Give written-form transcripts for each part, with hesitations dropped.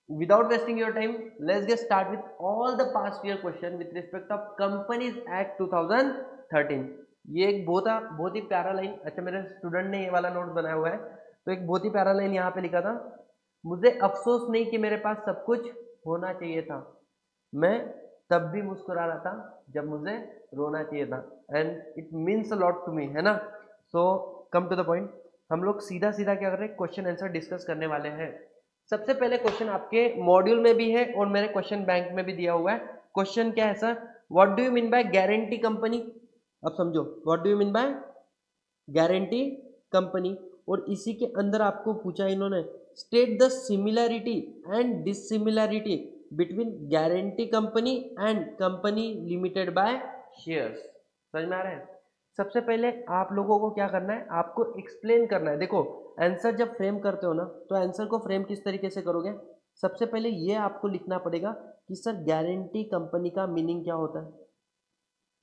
without wasting your time, let's get start with all the past year question with respect of Companies Act 2013. ये एक बहुत ही प्यारा line, अच्छा मेरे student ने ये वाला नोट बनाया हुआ है, तो एक बहुत ही प्यारा लाइन यहाँ पे लिखा था, मुझे अफसोस नहीं कि मेरे पास सब कुछ होना चाहिए था, मैं तब भी मुस्कुरा रहा था जब मुझे रोना चाहिए था, and it means a lot to me, है ना। So come to the point, हम लोग सीधा सीधा क्या कर रहे हैं, क्वेश्चन आंसर डिस्कस करने वाले हैं। सबसे पहले क्वेश्चन आपके मॉड्यूल में भी है और मेरे क्वेश्चन बैंक में भी दिया हुआ है। क्वेश्चन क्या है sir, what do you mean by guarantee company. अब समझो, what do you mean by guarantee company, और इसी के अंदर आपको पूछा इन्होंने, state the similarity and dissimilarity between guarantee company and company limited by shares. समझ में आ रहा है। सबसे पहले आप लोगों को क्या करना है, आपको एक्सप्लेन करना है। देखो, आंसर जब फ्रेम करते हो ना, तो आंसर को फ्रेम किस तरीके से करोगे, सबसे पहले ये आपको लिखना पड़ेगा कि सर गारंटी कंपनी का मीनिंग क्या होता है।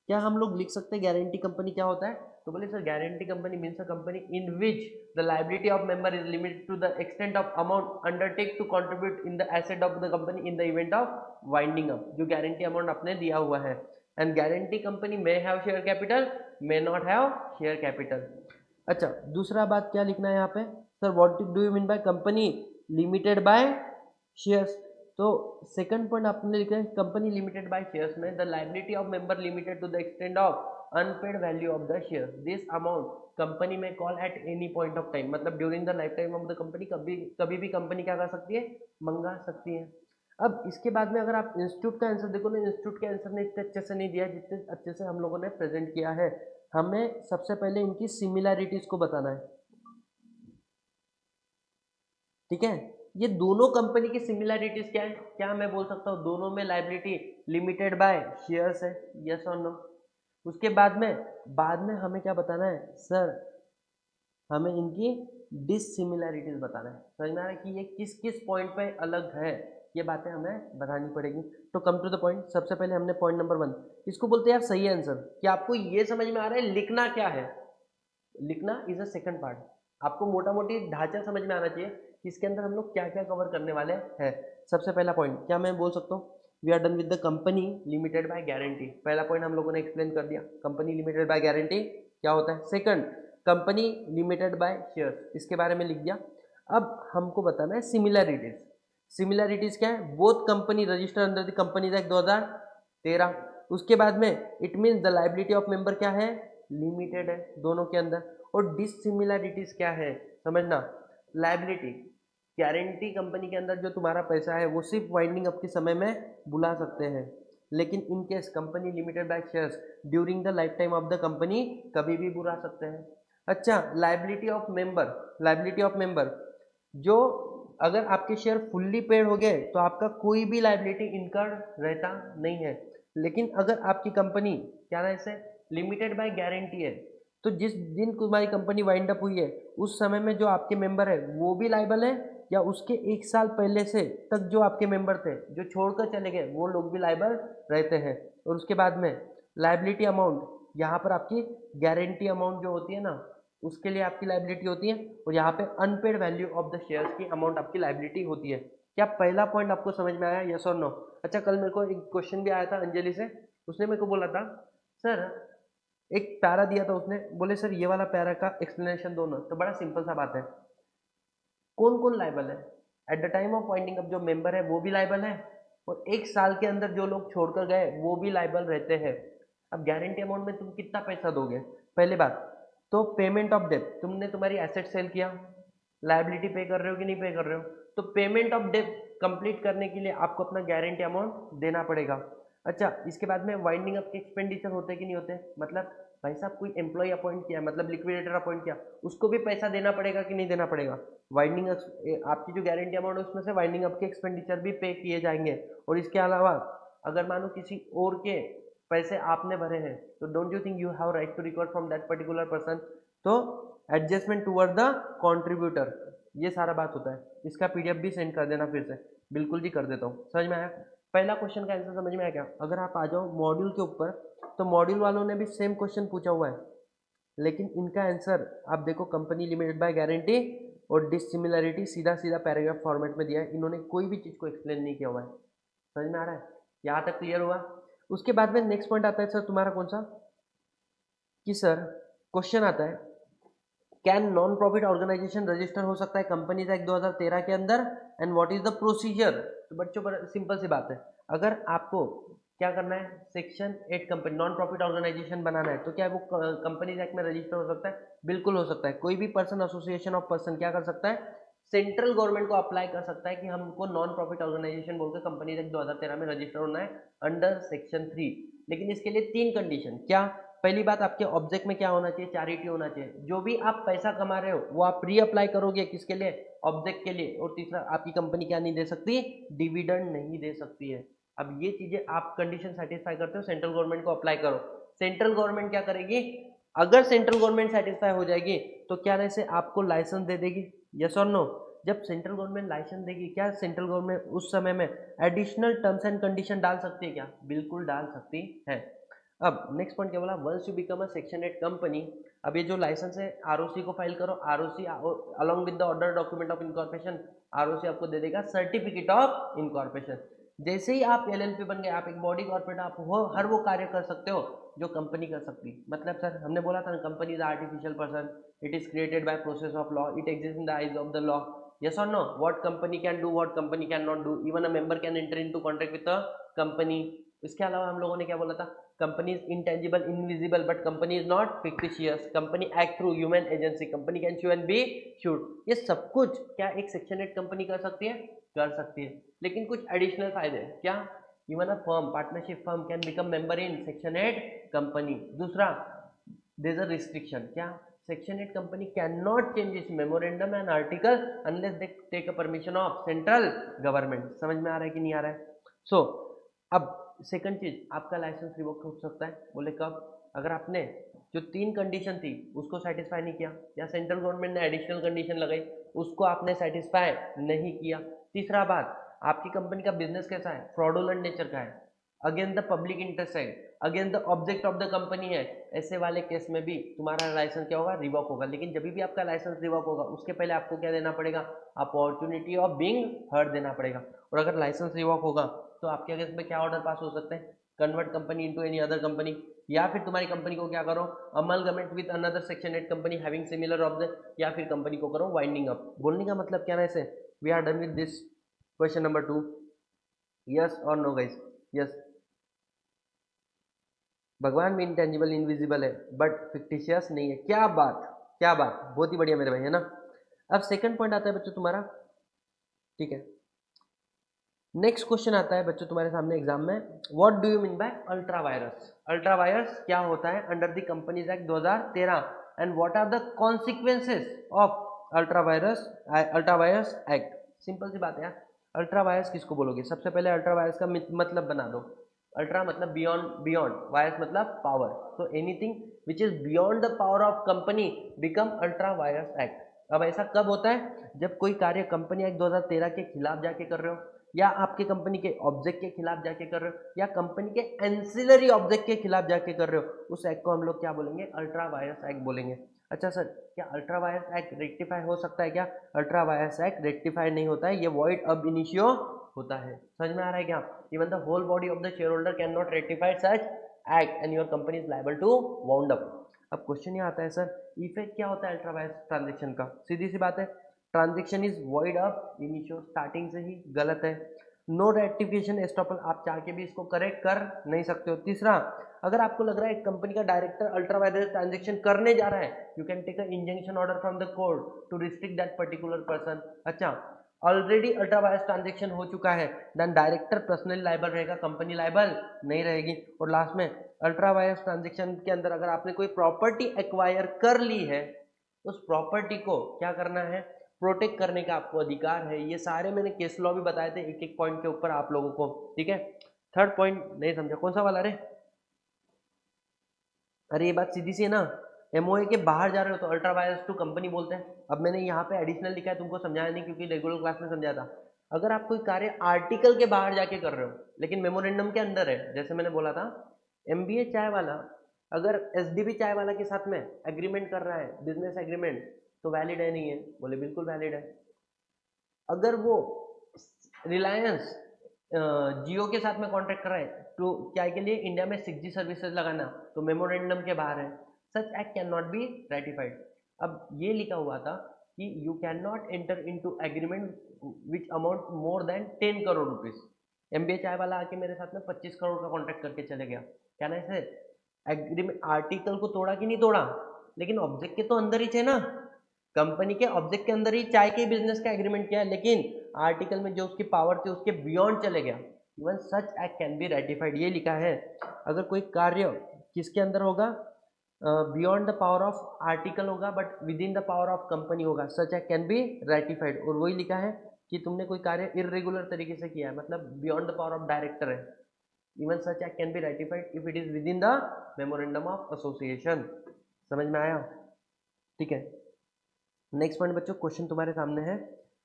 क्या हम लोग लिख सकते हैं गारंटी कंपनी क्या होता है, तो बोले sir guarantee company means a company in which the liability of member is limited to the extent of amount undertake to contribute in the asset of the company in the event of winding up, जो guarantee amount आपने दिया हुआ है। And guarantee company may have share capital, may not have share capital. अच्छा, दूसरा बात क्या लिखना है यहाँ पे, sir what do you mean by company limited by shares. तो सेकंड पॉइंट आपने लिखा है कंपनी लिमिटेड बाय शेयर्स में the liability of member limited to the extent of unpaid value of the share, this amount company में call at any point of time, मतलब during the life time of the company, कभी कभी भी company क्या कर सकती है, मंगा सकती है। अब इसके बाद में अगर आप इंस्टीट्यूट का आंसर देखो ना, इंस्टीट्यूट के आंसर ने इतने अच्छे से नहीं दिया जितने अच्छे से हम लोगों ने प्रेजेंट किया है। हमें सबसे पहले इनकी सिमिलैरिटीज को बताना है, ठीक है। ये दोनों कंपनी की सिमिलैरिटीज क्या है, क्या मैं बोल सकता हूँ दोनों में लायबिलिटी लिमिटेड बाय शेयर्स है, यस और नो। उसके बाद में हमें क्या बताना है सर, हमें इनकी डिसिमिलैरिटीज बताना है। समझ में आ रहा है कि ये किस किस पॉइंट पे अलग है, ये बातें हमें बतानी पड़ेगी। तो कम टू द पॉइंट, सबसे पहले हमने पॉइंट नंबर 1, इसको बोलते हैं यार सही आंसर। क्या आपको ये समझ में आ रहा है लिखना क्या है, लिखना इज अ सेकंड पार्ट। आपको मोटा मोटी ढांचा समझ में आना चाहिए कि इसके अंदर हम लोग क्या क्या कवर करने वाले हैं। सबसे पहला पॉइंट क्या मैं बोल सकता हूँ, we are done with the company limited by guarantee. पहला पॉइंट हम लोगों ने एक्सप्लेन कर दिया, कंपनी लिमिटेड बाय गारंटी क्या होता है। Second, company limited by shares, इसके बारे में लिख दिया। अब हमको बताना है सिमिलैरिटीज। सिमिलैरिटीज क्या है, both company register under the companies act 2013। उसके बाद में it means the liability of member क्या है, लिमिटेड है दोनों के अंदर। और डिसिमिलैरिटीज क्या है, समझना, लायबिलिटी गारंटी कंपनी के अंदर जो तुम्हारा पैसा है वो सिर्फ वाइंडिंग अप के समय में बुला सकते हैं, लेकिन in case company limited by shares during the life time of the company कभी भी बुला सकते हैं। अच्छा, liability of member, liability of member जो, अगर आपके शेयर फुल्ली पेड हो गए तो आपका कोई भी लायबिलिटी इनकर्ड रहता नहीं है। लेकिन अगर आपकी कंपनी क्या नाम से लिमिटेड बाय गारंटी है, तो जिस दिन तुम्हारी कंपनी वाइंड अप हुई है उस समय में जो आपके मेंबर है वो भी लाइबल है, या उसके एक साल पहले से तक जो आपके मेंबर थे जो छोड़कर चले गए वो लोग भी लाइबल रहते हैं। और उसके बाद में लाइबिलिटी अमाउंट, यहाँ पर आपकी गारंटी अमाउंट जो होती है ना उसके लिए आपकी लाइबिलिटी होती है, और यहाँ पे unpaid value of the shares की अमाउंट आपकी लाइबिलिटी होती है। क्या पहला पॉइंट आपको समझ में आया, यस और नो। अच्छा, कल मेरे को एक क्वेश्चन भी आया था अंजलि से, उसने मेरे को बोला था सर, एक पैरा दिया था उसने, बोले सर ये वाला पैरा का एक्सप्लेनेशन दो ना। तो बड़ा सिंपल सा बात है, कौन कौन लाइबल है at the time of winding up, जो मेंबर है वो भी लाइबल है, और एक साल के अंदर जो लोग छोड़कर गए वो भी लाइबल रहते हैं। अब गारंटी अमाउंट में तुम कितना पैसा दोगे, पहली बात तो पेमेंट ऑफ डेप्ट, तुमने तुम्हारी एसेट सेल किया, लाइबिलिटी पे कर रहे हो कि नहीं पे कर रहे हो, तो पेमेंट ऑफ डेप्ट कंप्लीट करने के लिए आपको अपना गारंटी अमाउंट देना पड़ेगा। अच्छा, इसके बाद में वाइंडिंग अप के एक्सपेंडिचर होते कि नहीं होते, मतलब भाई साहब कोई एम्प्लॉय अपॉइंट किया, मतलब लिक्विडेटर अपॉइंट किया, उसको भी पैसा देना पड़ेगा कि नहीं देना पड़ेगा। वाइंडिंग आपकी जो गारंटी अमाउंट है उसमें से वाइंडिंग अप के एक्सपेंडिचर भी पे किए जाएंगे। और इसके अलावा अगर मानो किसी और के पैसे आपने भरे हैं तो don't you think you have right to recover from that particular person, तो एडजस्टमेंट टूवर्ड द कॉन्ट्रीब्यूटर, ये सारा बात होता है। इसका पीडीएफ भी सेंड कर देना फिर से, बिल्कुल जी कर देता हूँ। समझ में आया, पहला क्वेश्चन का आंसर समझ में आया क्या। अगर आप आ जाओ मॉड्यूल के ऊपर, तो मॉड्यूल वालों ने भी सेम क्वेश्चन पूछा हुआ है, लेकिन इनका आंसर आप देखो, कंपनी लिमिटेड बाय गारंटी और डिसिमिलरिटी सीधा सीधा पैराग्राफ फॉर्मेट में दिया है, इन्होंने कोई भी चीज़ को एक्सप्लेन नहीं किया हुआ है। समझ में आ रहा है? यहाँ तक क्लियर हुआ? उसके बाद में नेक्स्ट पॉइंट आता है सर तुम्हारा कौन सा, कि सर क्वेश्चन आता है can non profit organization register हो सकता है कंपनीज एक्ट 2013 के अंदर and what is the procedure. तो बच्चों पर सिंपल सी बात है, अगर आपको क्या करना है, section 8 company non profit organisation बनाना है, तो क्या वो कंपनीज एक्ट में रजिस्टर हो सकता है? बिल्कुल हो सकता है। कोई भी पर्सन, एसोसिएशन ऑफ पर्सन क्या कर सकता है, सेंट्रल गवर्नमेंट को अप्लाई कर सकता है कि हमको नॉन प्रॉफिट ऑर्गेनाइजेशन बोलकर कंपनीज एक्ट 2013 में रजिस्टर होना है अंडर सेक्शन 3। लेकिन इसके लिए 3 कंडीशन, क्या? पहली बात, आपके ऑब्जेक्ट में क्या होना चाहिए, चैरिटी होना चाहिए। जो भी आप पैसा कमा रहे हो वो आप रीअप्लाई करोगे किसके लिए, ऑब्जेक्ट के लिए। और तीसरा, आपकी कंपनी क्या नहीं दे सकती, डिविडेंड नहीं दे सकती है। अब ये चीजें आप कंडीशन सेटिस्फाई करते हो, सेंट्रल गवर्नमेंट को अप्लाई करो। सेंट्रल गवर्नमेंट क्या करेगी, अगर सेंट्रल गवर्नमेंट सेटिस्फाई हो जाएगी तो क्या वैसे आपको लाइसेंस दे देगी, यस और नो। जब सेंट्रल गवर्नमेंट लाइसेंस देगी, क्या सेंट्रल गवर्नमेंट उस समय में एडिशनल टर्म्स एंड कंडीशन डाल सकती है क्या, बिल्कुल डाल सकती है। अब नेक्स्ट पॉइंट क्या बोला, once you become a section 8 company. अब ये जो लाइसेंस है, आरओसी को फाइल करो, ROC along with the order document of incorporation, ROC आपको दे देगा सर्टिफिकेट ऑफ इनकॉर्पोरेशन। जैसे ही आप एलएलपी बन गए, आप एक बॉडी कॉर्पोरेट, आप वो हर वो कार्य कर सकते हो जो कंपनी कर सकती। मतलब सर हमने बोला था ना, company is artificial person, it is created by process of law, it exist in the eyes of the law, yes or no, what company can do, what company cannot do, even a member can enter into contract with a company। इसके अलावा हम लोगों ने क्या बोला था, company is intangible invisible but company is not fictitious, company act through human agency, company can sue and be sued। ये सब कुछ क्या एक सेक्शन 8 कंपनी कर सकती है, कर सकती है। लेकिन कुछ एडिशनल फायदे हैं, क्या, even a firm, partnership firm can become member in section 8 company. दूसरा, देयर इज अ रिस्ट्रिक्शन, क्या, section 8 company can not change its memorandum and article unless they take a permission of central government. समझ में आ रहा है कि नहीं आ रहा है? सो अब सेकंड चीज, आपका लाइसेंस रिवोक हो सकता है। बोले कब, अगर आपने जो 3 कंडीशन थी उसको सेटिस्फाई नहीं किया, या सेंट्रल गवर्नमेंट ने एडिशनल कंडीशन लगाई उसको आपने सेटिस्फाई नहीं किया। तीसरा बात, आपकी कंपनी का बिजनेस कैसा है, फ्रॉडुलेंट नेचर का है, अगेंस्ट द पब्लिक इंटरेस्ट है, against the object of the company है, ऐसे वाले केस में भी तुम्हारा लाइसेंस क्या होगा, रिवॉक होगा। लेकिन जब भी आपका लाइसेंस रिवॉक होगा उसके पहले आपको क्या देना पड़ेगा, अपॉर्चुनिटी ऑफ बीइंग हर्ड देना पड़ेगा। और अगर लाइसेंस रिवॉक होगा तो आपके अगेंस्ट में क्या ऑर्डर पास हो सकते हैं, convert company into any other company, या फिर तुम्हारी कंपनी को क्या करो, amalgamate with another section 8 company having similar object, या फिर कंपनी को करो वाइंडिंग अप। बोलने का मतलब क्या है, ऐसे we are done with this question number 2, yes और नो गाइस, यस। भगवान भी इंटेंजिबल इनविजिबल है बट फिक्टिशियस नहीं है, क्या बात, क्या बात, बहुत ही बढ़िया मेरे भाई, है ना। अब सेकंड पॉइंट आता है बच्चों तुम्हारा, ठीक है, नेक्स्ट क्वेश्चन आता है बच्चों तुम्हारे सामने एग्जाम में, what do you mean by ultra vires. Ultra vires क्या होता है under the companies act 2013 and what are the consequences of ultra vires act. Simple सी बात है यार, अल्ट्रा वायरस किसको बोलोगे, सबसे पहले अल्ट्रा वायरस का मतलब बना दो। अल्ट्रा मतलब बियॉन्ड, बियॉन्ड, वायरस मतलब पावर, तो anything which is beyond the power of company become ultra vires act. अब ऐसा कब होता है, जब कोई कार्य कंपनी एक्ट 2013 के खिलाफ जाके कर रहे हो, या आपके कंपनी के ऑब्जेक्ट के खिलाफ जाके कर रहे हो, या कंपनी के एंसिलरी ऑब्जेक्ट के खिलाफ जाके कर रहे हो, उस एक्ट को हम लोग क्या बोलेंगे, अल्ट्रा वायरस एक्ट बोलेंगे। अच्छा सर, क्या अल्ट्रा वायरस एक्ट रेक्टिफाई हो सकता है क्या, अल्ट्रा वायरस एक्ट रेक्टिफाई नहीं होता है, ये वॉइड अब इनिशियो होता है। समझ में आ रहा है क्या, even the whole body of the share holder can not rectify such act and your company is liable to wound up. अब क्वेश्चन ये आता है सर, इफेक्ट क्या होता है अल्ट्रा वायरस ट्रांजेक्शन का, सीधी सी बात है, transaction is void up initio, starting से ही गलत है। नो रेक्टिफिकेशन एस्टॉपल, आप चाह के भी इसको करेक्ट कर नहीं सकते हो। तीसरा, अगर आपको लग रहा है कंपनी का डायरेक्टर अल्ट्रा वायरस ट्रांजेक्शन करने जा रहा है, you can take a injunction order from the court to restrict that particular person. अच्छा, ऑलरेडी अल्ट्रा वायरस ट्रांजेक्शन हो चुका है, देन डायरेक्टर पर्सनली लायबल रहेगा, कंपनी लायबल नहीं रहेगी। और लास्ट में, अल्ट्रा वायरस ट्रांजेक्शन के अंदर अगर आपने कोई प्रॉपर्टी एक्वायर कर ली है, उस प्रॉपर्टी को क्या करना है, प्रोटेक्ट करने का आपको अधिकार है। ये सारे मैंने केस लॉ भी बताए थे एक एक पॉइंट के ऊपर आप लोगों को, ठीक है। थर्ड पॉइंट नहीं समझा, कौन सा वाला रे, अरे ये बात सीधी सी है ना, एमओए के बाहर जा रहे हो तो अल्ट्रा वायरस टू कंपनी बोलते हैं। अब मैंने यहाँ पे एडिशनल लिखा है, तुमको समझाया नहीं क्योंकि रेगुलर क्लास में समझाया था। अगर आप कोई कार्य आर्टिकल के बाहर जाके कर रहे हो लेकिन मेमोरेंडम के अंदर है, जैसे मैंने बोला था एमबीए चाय वाला अगर एसडीबी चाय वाला के साथ में एग्रीमेंट कर रहा है, बिजनेस एग्रीमेंट, तो वैलिड है नहीं है? बोले बिल्कुल वैलिड है। अगर वो रिलायंस जियो के साथ में कॉन्ट्रैक्ट कराए तो क्या के लिए इंडिया में 6G सर्विसेज लगाना, तो मेमोरेंडम के बाहर है, सच act can not be ratified. अब ये लिखा हुआ था कि you can not enter into agreement which amount more than 10 crore rupees. MBA चाय वाला आके मेरे साथ में 25 करोड़ का कॉन्ट्रैक्ट करके चले गया, क्या ना ऐसे एग्रीमेंट आर्टिकल को तोड़ा कि नहीं तोड़ा, लेकिन ऑब्जेक्ट के तो अंदर ही थे ना, कंपनी के ऑब्जेक्ट के अंदर ही चाय के बिजनेस का एग्रीमेंट किया है, लेकिन आर्टिकल में जो उसकी पावर थी उसके बियॉन्ड चले गया। Even such act can be ratified, ये लिखा है। अगर कोई कार्य किसके अंदर होगा, beyond the power of article होगा but within the power of company होगा, such act can be ratified. और वही लिखा है कि तुमने कोई कार्य इरेगुलर तरीके से किया है, मतलब beyond the power of director है, even such act can be ratified if it is within the memorandum of association. समझ में आया? ठीक है। नेक्स्ट पॉइंट बच्चों, क्वेश्चन तुम्हारे सामने है।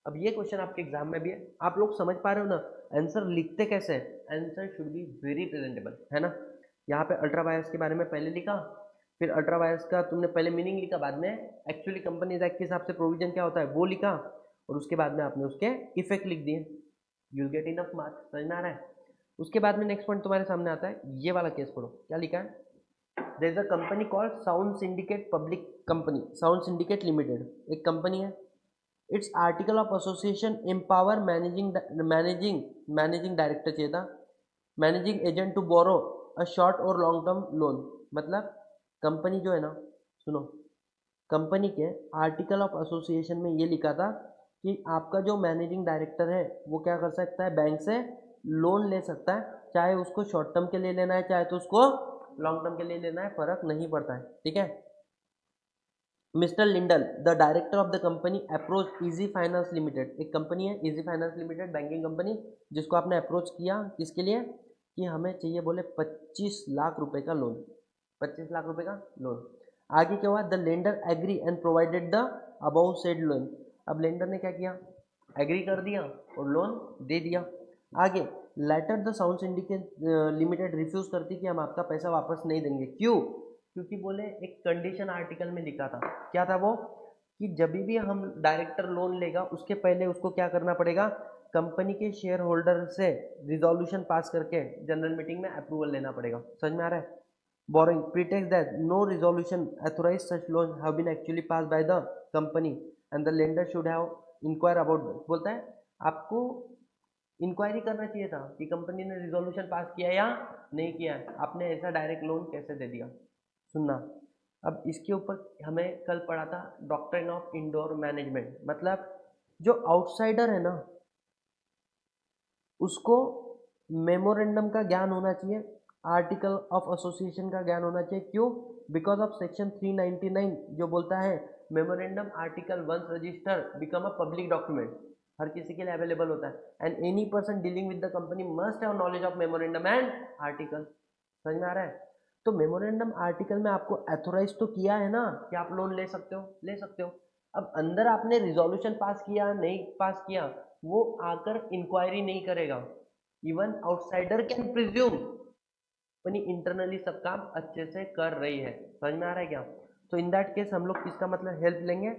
अब ये क्वेश्चन आपके एग्जाम में भी है, आप लोग समझ पा रहे हो ना, आंसर लिखते कैसे हैं? Answer should be very presentable, है ना। यहाँ पे अल्ट्रा वायर्स के बारे में पहले लिखा, फिर अल्ट्रा वायर्स का तुमने पहले मीनिंग लिखा, बाद में एक्चुअली कंपनीज एक्ट के हिसाब से प्रोविजन क्या होता है वो लिखा, और उसके बाद में आपने उसके इफेक्ट लिख दिए। You'll get enough marks. समझ में आ रहा है? उसके बाद में नेक्स्ट पॉइंट तुम्हारे सामने आता है, ये वाला केस पढ़ो, क्या लिखा है। There is a company called sound syndicate public company, sound syndicate limited एक कंपनी है। Its article of association empower managing director चाहिए था, managing agent to borrow a short और लॉन्ग टर्म लोन। मतलब कंपनी जो है ना, सुनो, कंपनी के आर्टिकल ऑफ एसोसिएशन में ये लिखा था कि आपका जो मैनेजिंग डायरेक्टर है वो क्या कर सकता है, बैंक से लोन ले सकता है, चाहे उसको शॉर्ट टर्म के लिए लेना है चाहे तो उसको लॉन्ग टर्म के लिए लेना है, फर्क नहीं पड़ता है। ठीक है। Mister Lindell the director of the company approach easy finance limited, एक कंपनी है easy finance limited, banking company, जिसको आपने अप्रोच किया किसके लिए, कि हमें चाहिए बोले 25 लाख रुपए का लोन, 25 लाख रुपए का लोन। आगे क्या हुआ, the lender agree and provided the above said loan. अब लेंडर ने क्या किया, एग्री कर दिया और लोन दे दिया। आगे later the sound syndicate limited refuse करती कि हम आपका पैसा वापस नहीं देंगे, क्यों, क्योंकि बोले एक कंडीशन आर्टिकल में लिखा था, क्या था वो, कि जब भी हम डायरेक्टर लोन लेगा उसके पहले उसको क्या करना पड़ेगा, कंपनी के शेयर होल्डर से रिजोल्यूशन पास करके जनरल मीटिंग में अप्रूवल लेना पड़ेगा। समझ में आ रहा है? Borrowing pretext that no resolution authorise such loan have been actually pass by the company and the lender should have inquire about, बोलता है आपको इंक्वायरी करना चाहिए था कि कंपनी ने रिजोल्यूशन पास किया या नहीं किया है, आपने ऐसा डायरेक्ट लोन कैसे दे दिया। सुनना, अब इसके ऊपर हमें कल पढ़ा था डॉक्ट्रिन ऑफ इंडोर मैनेजमेंट, मतलब जो आउटसाइडर है ना उसको मेमोरेंडम का ज्ञान होना चाहिए, आर्टिकल ऑफ एसोसिएशन का ज्ञान होना चाहिए, क्यों, बिकॉज ऑफ सेक्शन 399 जो बोलता है memorandum article once register become a public document, हर किसी के लिए अवेलेबल होता है, and any person dealing with the company must have knowledge of memorandum and article. समझ में आ रहा है? तो मेमोरेंडम आर्टिकल में आपको एथोराइज तो किया है ना कि आप लोन ले सकते हो, ले सकते हो। अब अंदर आपने रिजोल्यूशन पास किया नहीं पास किया वो आकर इंक्वायरी नहीं करेगा, इवन आउटसाइडर कैन प्रिज्यूम अपनी इंटरनली सब काम अच्छे से कर रही है। समझ में आ रहा है क्या? तो इन दैट केस हम लोग किसका मतलब हेल्प लेंगे,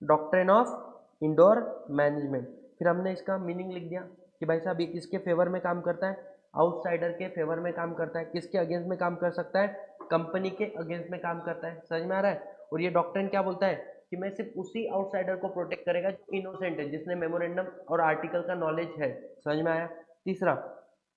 डॉक्ट्रिन ऑफ इंडोर मैनेजमेंट। फिर हमने इसका मीनिंग लिख दिया कि भाई साहब ये किसके फेवर में काम करता है, आउटसाइडर के फेवर में काम करता है, किसके अगेंस्ट में काम कर सकता है, कंपनी के अगेंस्ट में काम करता है। समझ में आ रहा है? और ये डॉक्ट्रिन क्या बोलता है कि मैं सिर्फ उसी आउटसाइडर को प्रोटेक्ट करेगा जो इनोसेंट है, जिसने मेमोरेंडम और आर्टिकल का नॉलेज है। समझ में आया? तीसरा,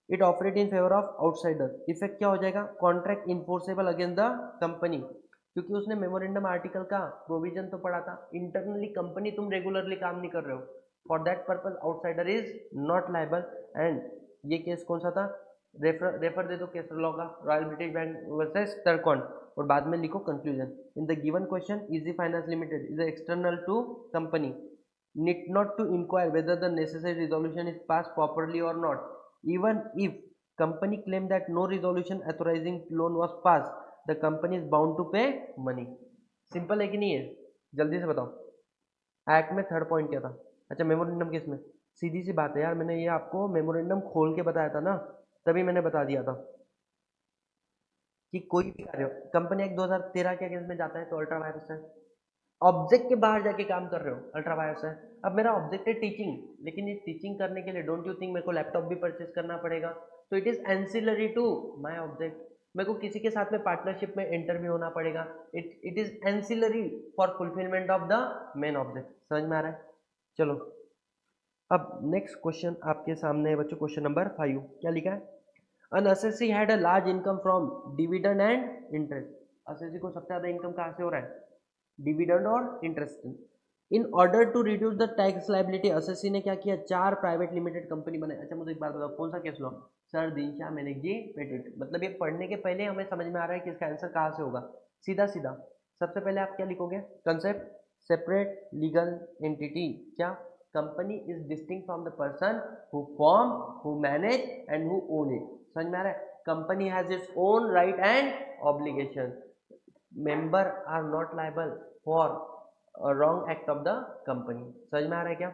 it operate in favour of outsider, effect क्या हो जाएगा, contract enforceable against the company, क्योंकि उसने मेमोरेंडम आर्टिकल का प्रोविजन तो पढ़ा था, इंटरनली कंपनी तुम रेगुलरली काम नहीं कर रहे हो, for that purpose outsider is not liable. And ये केस कौन सा था, रेफर दे दो केसर लॉ का, royal British bank versus Turquand, और बाद में लिखो conclusion. In the given question easy finance limited is external to company, need not to inquire whether the necessary resolution is passed properly or not, even if company claim that no resolution authorizing loan was passed, the company is bound to pay money। Simple है कि नहीं है? जल्दी से बताओ। Act में third point क्या था? अच्छा मेमोरेंडम किस में, सीधी सी बात है यार, मैंने ये आपको मेमोरेंडम खोल के बताया था ना, तभी मैंने बता दिया था कि कोई भी कार्य कंपनी एक्ट 2013 के अगेंस्ट में जाता है तो अल्ट्रा वायरस है, ऑब्जेक्ट के बाहर जाके काम कर रहे हो, अल्ट्रा वायर्स है। अब मेरा ऑब्जेक्ट है टीचिंग, लेकिन ये टीचिंग करने के लिए डोंट यू थिंक मेरे को लैपटॉप भी परचेज करना पड़ेगा? तो it is ancillary to my object. मेरे को किसी के साथ में पार्टनरशिप में एंटर भी होना पड़ेगा। It is ancillary for fulfilment of the main object. समझ में आ रहा है? चलो अब नेक्स्ट क्वेश्चन आपके सामने है बच्चों, क्वेश्चन नंबर 5। क्या लिखा है? An assessee had a large income from dividend and interest. Assessee को सबसे ज्यादा इनकम कहाँ से हो रहा है? डिविडेंड और interest. In order to reduce the tax liability, assessee ने क्या किया? 4 प्राइवेट लिमिटेड कंपनी बनाई। अच्छा मुझे एक बात बताओ, कौन सा case law? Sir Dinshaw Maneckji Petit. मतलब ये पढ़ने के पहले हमें समझ में आ रहा है कि इसका आंसर कहाँ से होगा। सीधा सीधा सबसे पहले आप क्या लिखोगे? Concept separate legal entity. क्या? Company is distinct from the person who form, who manage and who own it. समझ में आ रहा है? Company has its own right and obligation. Member are not liable for wrong act of the company. समझ में आ रहा है क्या?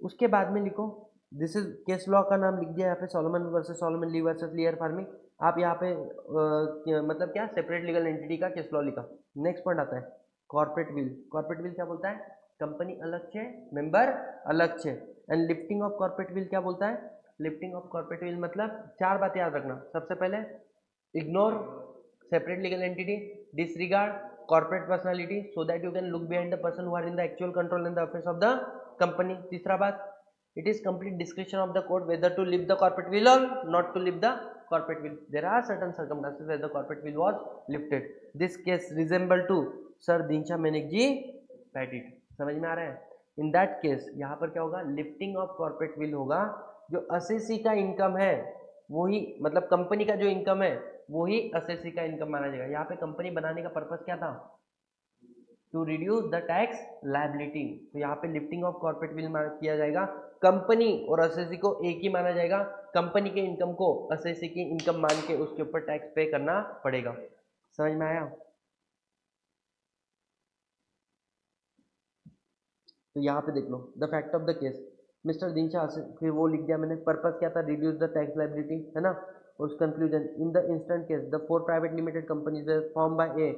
उसके बाद में लिखो, दिस इज केस लॉ का नाम लिख दिया यहाँ पे, सोलोमन वर्सेस सोलोमन ली वर्सेस लियर फार्मिंग। आप यहाँ पे मतलब क्या सेपरेट लीगल एंटिटी का केस लॉ लिखा। नेक्स्ट पॉइंट आता है कॉर्पोरेट विल। कॉर्पोरेट विल क्या बोलता है? कंपनी अलग छे, मेंबर अलग छे। And lifting of corporate veil क्या बोलता है? लिफ्टिंग ऑफ कॉर्पोरेट विल मतलब 4 बातें याद रखना। सबसे पहले ignore separate legal entity, disregard corporate personality so that you can look behind the person who are in the actual control and the affairs of the company. तीसरा बात, it is complete discretion of the court whether to lift the corporate will or not to lift the corporate will. There are certain circumstances where the corporate will was lifted. This case resemble to Sir Dinshaw Menekji Petit. समझ में आ रहा है? In that case यहाँ पर क्या होगा? Lifting of corporate will होगा। जो असेसी का इनकम है वही, मतलब कंपनी का जो इनकम है वही असेसी का इनकम माना जाएगा। यहाँ पे कंपनी बनाने का पर्पस क्या था? To reduce the tax liability. तो यहाँ पे लिफ्टिंग ऑफ कॉर्पोरेट विल किया जाएगा। कंपनी और असेसी को एक ही माना जाएगा। कंपनी के इनकम को असेसी की इनकम मान के उसके ऊपर टैक्स पे करना पड़ेगा। समझ में आया? तो यहाँ पे देख लो, the fact of the case mister Dinshaw, फिर वो लिख दिया मैंने। पर्पस क्या था? रिड्यूस द टैक्स लायबिलिटी, है ना। उस conclusion, in the instant case the 4 private limited companies form by A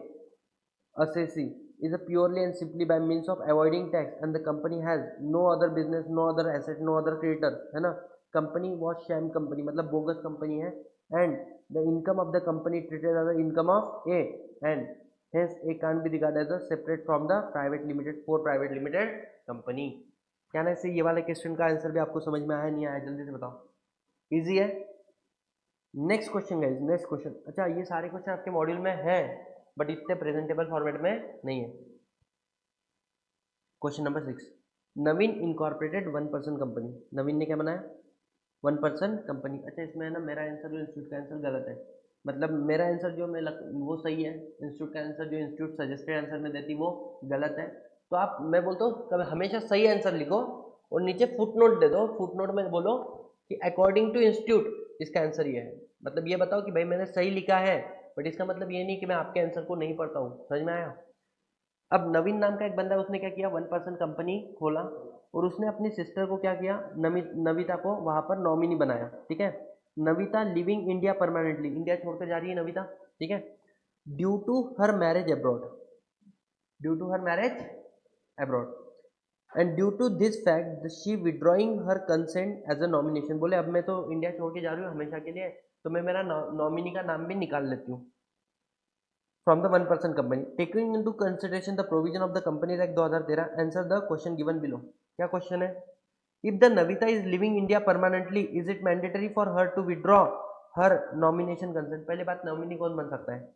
assessee is a purely and simply by means of avoiding tax and the company has no other business, no other asset, no other creditor, है ना। company was sham company मतलब bogus company है। and the income of the company treated as the income of A and hence A can't be regarded as a separate from the private limited, for private limited company। क्या ना, इससे ये वाले question का answer भी आपको समझ में आया नहीं आया? जल्दी से बताओ। इजी है। Next question guys, next question. अच्छा ये सारे क्वेश्चन आपके मॉड्यूल में हैं बट इतने प्रेजेंटेबल फॉर्मेट में नहीं है। क्वेश्चन नंबर 6, नवीन इनकॉर्पोरेटेड 1% कंपनी। नवीन ने क्या बनाया? 1% कंपनी। अच्छा इसमें है ना मेरा आंसर जो इंस्टीट्यूट का आंसर गलत है। मतलब मेरा आंसर जो वो सही है, इंस्टीट्यूट का आंसर जो इंस्टीट्यूट सजेस्टेड आंसर में देती वो गलत है। तो आप, मैं बोलता हूँ कभी हमेशा सही आंसर लिखो और नीचे फुट नोट दे दो। फुट नोट में बोलो कि अकॉर्डिंग टू इंस्टीट्यूट इसका आंसर ये है। मतलब ये बताओ कि भाई मैंने सही लिखा है, बट इसका मतलब ये नहीं कि मैं आपके आंसर को नहीं पढ़ता हूँ। समझ में आया? अब नवीन नाम का एक बंदा है, उसने क्या किया? 1% कंपनी खोला और उसने अपनी सिस्टर को क्या किया? नविता को वहां पर नॉमिनी बनाया। ठीक है। Navita living India permanently, India छोड़कर जा रही है नविता। ठीक है। Due to her marriage abroad, due to her marriage abroad and due to this fact she withdrawing her consent as a nomination. बोले अब मैं तो इंडिया छोड़ के जा रही हूँ हमेशा के लिए, तो मैं मेरा नॉमिनी का नाम भी निकाल लेती हूँ from the 1% company, taking into consideration the provision of the Companies Act 2013, answer the question given below। क्या क्वेश्चन है? If the Navita is living India permanently, is it mandatory for her to withdraw her nomination consent? पहले बात, nominee कौन बन सकता है?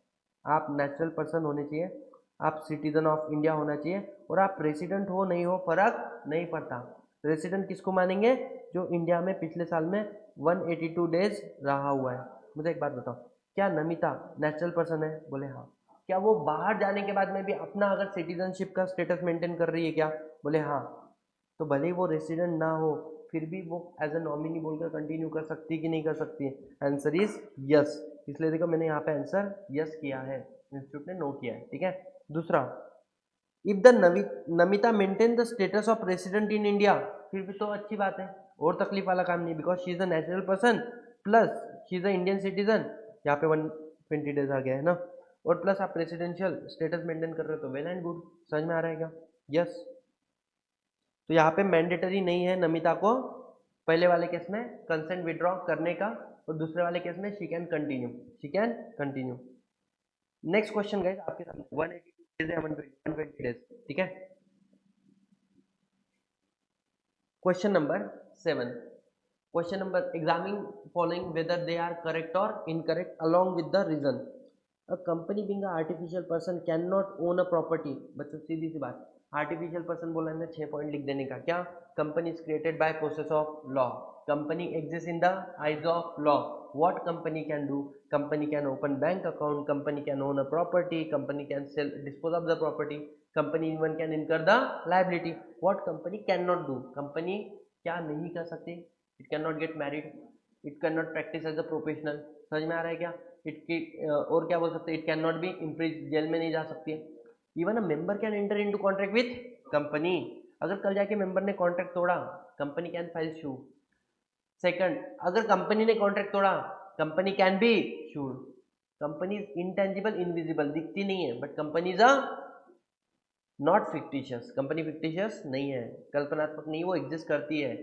आप natural person होने चाहिए, आप सिटीजन ऑफ इंडिया होना चाहिए, और आप रेसिडेंट हो नहीं हो फर्क नहीं पड़ता। रेसिडेंट किसको मानेंगे? जो इंडिया में पिछले साल में 182 डेज रहा हुआ है। मुझे एक बात बताओ, क्या नमिता नेचुरल पर्सन है? बोले हाँ। क्या वो बाहर जाने के बाद में भी अपना अगर सिटीजनशिप का स्टेटस मेंटेन कर रही है क्या? बोले हाँ। तो भले ही वो रेसिडेंट ना हो फिर भी वो एज अ नॉमिनी बोलकर कंटिन्यू कर सकती कि नहीं कर सकती? Answer is yes. इसलिए देखो मैंने यहाँ पे आंसर यस किया है, इंस्टीट्यूट ने नो किया है। ठीक है। दूसरा, if the Namita maintain the status of resident in India, फिर भी तो अच्छी बात है, और तकलीफ वाला काम नहीं, because she is a natural person plus she is a Indian citizen. यहाँ पे 120 डेज आ गया है ना, और प्लस आप रेसिडेंशियल स्टेटस मेंटेन कर रहे हो तो वेल एंड गुड। समझ में आ रहा है क्या? यस। तो यहाँ पे मैंडेटरी नहीं है नमिता को पहले वाले केस में कंसेंट विड्रॉ करने का, और दूसरे वाले केस में she can continue, she can continue. Next question guys आपके सामने 182 डेज है, 120 डेज, ठीक है। Question number 7, question number examining following whether they are correct और incorrect along with the reason. A company being a artificial person can not own a property. बच्चों सीधी सी बात, artificial person बोला है 6 पॉइंट लिख देने का। क्या? Company is created by process of law, company exist in the eyes of law. What company can do? Company can open bank account, company can own a property, company can sell dispose of the property, company even can incur the liability. What company can not do? Company क्या नहीं कर सकती? It can not get married, it can not practise as a professional. समझ में आ रहा है क्या? और क्या बोल सकते हैं? It can not be imprisoned, jail में नहीं जा सकती है। Even a member can enter into contract with company, अगर कल जाके मेंबर ने कॉन्ट्रैक्ट तोड़ा, company can file sue. Second, अगर कंपनी ने कॉन्ट्रैक्ट तोड़ा, company can be sued. Company is intangible, invisible, दिखती नहीं है, but company is a not fictitious. Company fictitious नहीं है, कल्पनात्मक नहीं, वो एग्जिस्ट करती है।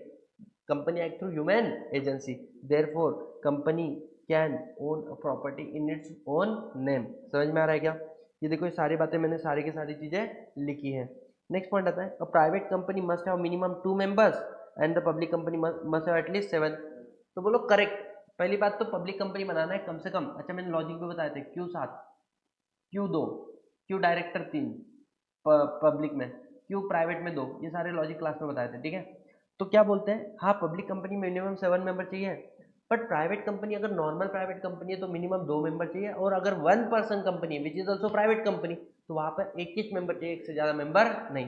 Company act through human agency, therefore company can own a property in its own name. समझ में आ रहा है क्या? ये देखो, ये सारी बातें मैंने सारी की सारी चीजें लिखी है। नेक्स्ट पॉइंट आता है, a private company must have minimum 2 members and the public company must have at least 7। तो बोलो करेक्ट। पहली बात तो पब्लिक कंपनी बनाना है कम से कम, अच्छा मैंने लॉजिक भी बताए थे, क्यों 7, क्यों 2, क्यों डायरेक्टर 3 पब्लिक में, क्यों प्राइवेट में 2, ये सारे लॉजिक क्लास में बताए थे, ठीक है। तो क्या बोलते हैं, हाँ पब्लिक कंपनी मिनिमम 7 मेंबर चाहिए, बट प्राइवेट कंपनी अगर नॉर्मल प्राइवेट कंपनी है तो मिनिमम 2 मेंबर चाहिए, और अगर 1 person company which is also private company तो वहां पर 21 मेंबर चाहिए, एक से ज्यादा मेंबर नहीं।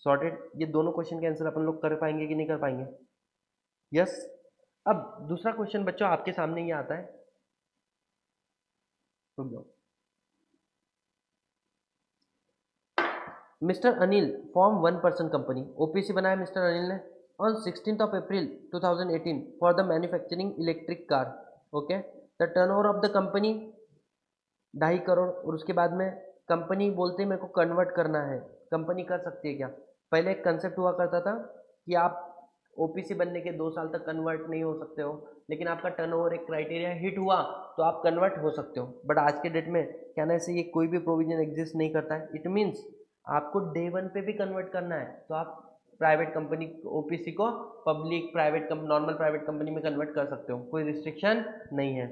सॉर्टेड। ये दोनों क्वेश्चन के आंसर अपन लोग कर पाएंगे कि नहीं कर पाएंगे? यस। अब दूसरा क्वेश्चन बच्चों आपके सामने ये आता है, रुक जाओ। Mister Anil form 1 person company, OPC बनाया मिस्टर अनिल ने on 16th of April 2018 for the manufacturing electric car. Okay, the turnover of the company 2.5 crore. और उसके बाद में कंपनी बोलते मेरे को कन्वर्ट करना है, कंपनी कर सकती है क्या? पहले एक कंसेप्ट हुआ करता था कि आप ओपीसी बनने के 2 साल तक कन्वर्ट नहीं हो सकते हो, लेकिन आपका टर्नओवर एक क्राइटेरिया हिट हुआ तो आप कन्वर्ट हो सकते हो। बट आज के डेट में कहने से ये कोई भी प्रोविजन एग्जिस्ट नहीं करता है। इट मीन्स आपको डे 1 पे भी कन्वर्ट करना है तो आप प्राइवेट कंपनी ओपीसी को public private normal private company में कन्वर्ट कर सकते हो, कोई रिस्ट्रिक्शन नहीं है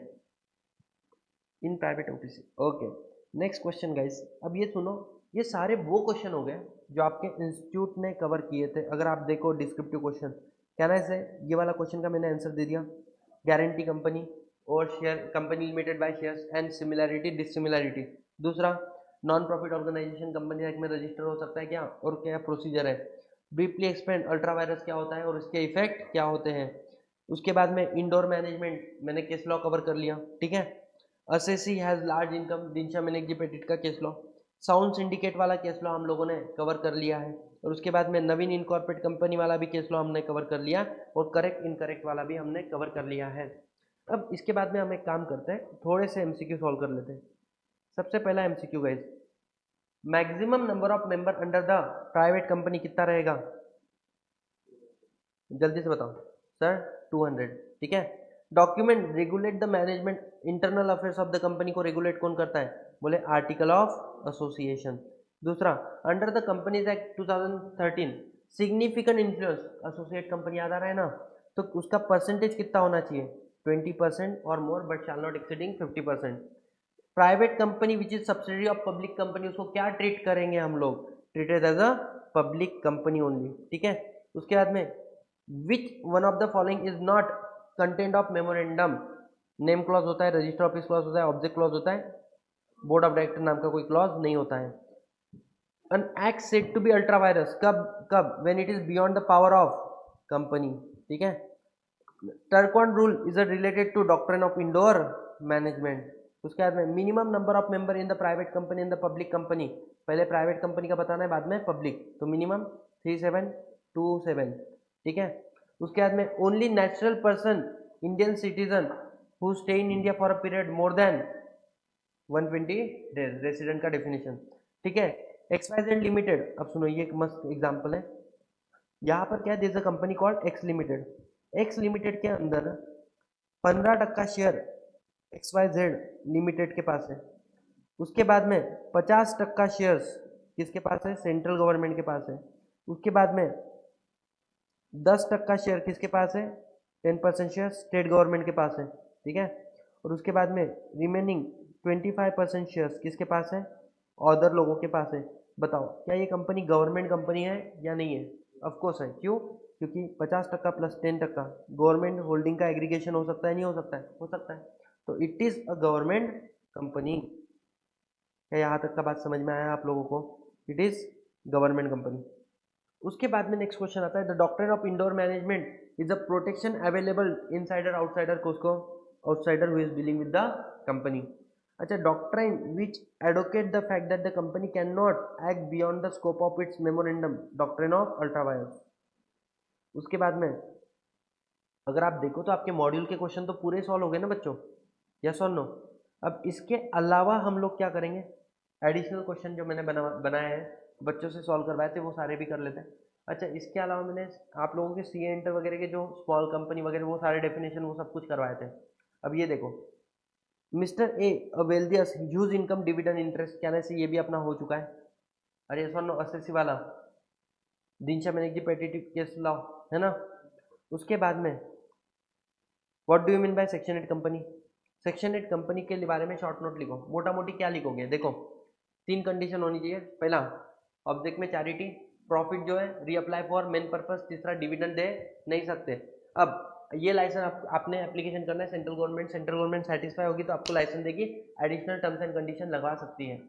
in private OPC. Okay, next question guys. अब ये सुनो, ये सारे वो क्वेश्चन हो गए जो आपके इंस्टीट्यूट ने कवर किए थे। अगर आप देखो डिस्क्रिप्टिव क्वेश्चन, कहना है ये वाला क्वेश्चन का मैंने आंसर दे दिया। गारंटी कंपनी और share company limited by shares and similarity dissimilarity. दूसरा, non profit organisation company act में रजिस्टर हो सकता है क्या, और क्या प्रोसीजर है। ब्रीफली एक्सप्लेन अल्ट्रा वायरस क्या होता है और इसके इफेक्ट क्या होते हैं। उसके बाद में इंडोर मैनेजमेंट मैंने केस लॉ कवर कर लिया, ठीक है। Assessee has large income, Dinshaw Maneckji Petit का केस लॉ। साउंड सिंडिकेट वाला केस लॉ हम लोगों ने कवर कर लिया है, और उसके बाद में नवीन इनकॉर्पोरेट कंपनी वाला भी केस लॉ हमने कवर कर लिया, और करेक्ट इनकरेक्ट वाला भी हमने कवर कर लिया है। अब इसके बाद में हम एक काम करते हैं, थोड़े से एमसीक्यू सॉल्व कर लेते हैं। सबसे पहला MCQ guys, maximum number of member under the private company कितना रहेगा? जल्दी से बताओ सर। 200, ठीक है। Document regulate the management internal affairs of the company को रेगुलेट कौन करता है? बोले आर्टिकल ऑफ एसोसिएशन। दूसरा, under the companies act 2013 significant influence, associate company याद आ रहा है ना, तो उसका परसेंटेज कितना होना चाहिए? 20% और more but shall not exceeding 50%। Private company which is subsidiary of public company, उसको क्या ट्रीट करेंगे हम लोग? Treated as a public company only, ठीक है। उसके बाद में which one of the following is not content of memorandum, name clause होता है, रजिस्टर ऑफिस क्लॉज होता है, ऑब्जेक्ट क्लॉज होता है, बोर्ड ऑफ डायरेक्टर नाम का कोई क्लॉज नहीं होता है। An act said to be ultra virus, कब कब? when it is beyond the power of company, ठीक है। Turquand rule is related to doctrine of indoor management. उसके बाद में minimum number of member in the private company in the public company, पहले private company का बताना है बाद में पब्लिक, तो मिनिमम 3727, ठीक है। उसके बाद में only natural person Indian citizen who stay in India for a period more than 120 days, resident का डेफिनेशन, ठीक है। XYZ लिमिटेड, अब सुनो ये एक मस्त एग्जांपल है। यहाँ पर क्या है, this a company called x limited. X limited के अंदर 15% शेयर XYZ लिमिटेड के पास है। उसके बाद में 50% शेयर्स किसके पास है, सेंट्रल गवर्नमेंट के पास है। उसके बाद में 10% शेयर किसके पास है, 10% शेयर स्टेट गवर्नमेंट के पास है, ठीक है। और उसके बाद में रिमेनिंग 25% शेयर्स किसके पास है, अदर लोगों के पास है। बताओ क्या ये कंपनी गवर्नमेंट कंपनी है या नहीं है? ऑफकोर्स है। क्यों? क्योंकि 50% प्लस 10% गवर्नमेंट होल्डिंग का एग्रीगेशन हो सकता है, नहीं हो सकता है? हो सकता है। तो it is a government company. क्या यहाँ तक का बात समझ में आया आप लोगों को? It is government company. उसके बाद में नेक्स्ट क्वेश्चन आता है, the doctrine of indoor management is a protection available insider outsider, किसको? Outsider who is dealing with the company. अच्छा, doctrine which advocate the fact that the company can not act beyond the scope of its memorandum, doctrine of ultra vires. उसके बाद में अगर आप देखो तो आपके मॉड्यूल के क्वेश्चन तो पूरे सॉल्व हो गए ना बच्चों, यस और नो? अब इसके अलावा हम लोग क्या करेंगे, एडिशनल क्वेश्चन जो मैंने बनाए हैं, बच्चों से सॉल्व करवाए थे, वो सारे भी कर लेते हैं। अच्छा, इसके अलावा मैंने आप लोगों के सी एंटर वगैरह के जो स्मॉल कंपनी वगैरह वो सारे डेफिनेशन वो सब कुछ करवाए थे। अब ये देखो, मिस्टर ए वेल्दियस ह्यूज इनकम डिविडेंड इंटरेस्ट, कहने से ये भी अपना हो चुका है। अरे यस और नो, एसएससी वाला दिनशा मैनेजी पेटिटिव केस लॉ है ना। उसके बाद में what do you mean by section 8 company? Section 8 company के बारे में शॉर्ट नोट लिखो, मोटा मोटी क्या लिखोगे? देखो 3 कंडीशन होनी चाहिए। पहला, ऑब्जेक्ट में चैरिटी, प्रॉफिट जो है रीअप्लाई फॉर मेन पर्पस, तीसरा डिविडेंड दे नहीं सकते। अब ये लाइसेंस आपने एप्लीकेशन करना है सेंट्रल गवर्नमेंट सेटिस्फाई होगी तो आपको लाइसेंस देगी, एडिशनल टर्म्स एंड कंडीशन लगवा सकती है।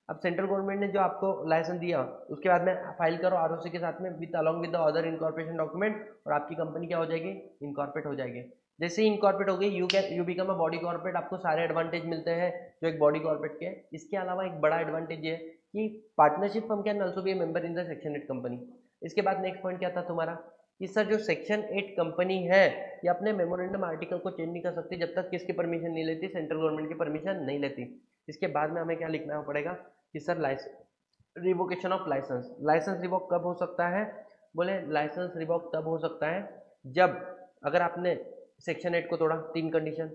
अब सेंट्रल गवर्नमेंट ने जो आपको लाइसेंस दिया उसके बाद में फाइल करो आरओसी के साथ में with along with the other incorporation document, और आपकी कंपनी क्या हो जाएगी, इनकॉर्पोरेट हो जाएगी। जैसे ही इनकॉर्पोरेट हो गई you become a body corporate, आपको सारे एडवांटेज मिलते हैं जो एक बॉडी कॉर्पोरेट के। इसके अलावा एक बड़ा एडवांटेज ये है कि partnership firm can also be A member in the section 8 company. इसके बाद नेक्स्ट पॉइंट क्या था तुम्हारा कि सर जो सेक्शन 8 कंपनी है ये अपने मेमोरेंडम आर्टिकल को चेंज नहीं कर सकती जब तक किसकी परमिशन नहीं लेती, सेंट्रल गवर्नमेंट की परमिशन नहीं लेती। इसके बाद में हमें क्या लिखना पड़ेगा कि sir license revocation of license, license revoke कब हो सकता है? बोले लाइसेंस रिवोक तब हो सकता है जब अगर आपने सेक्शन 8 को तोड़ा, 3 condition,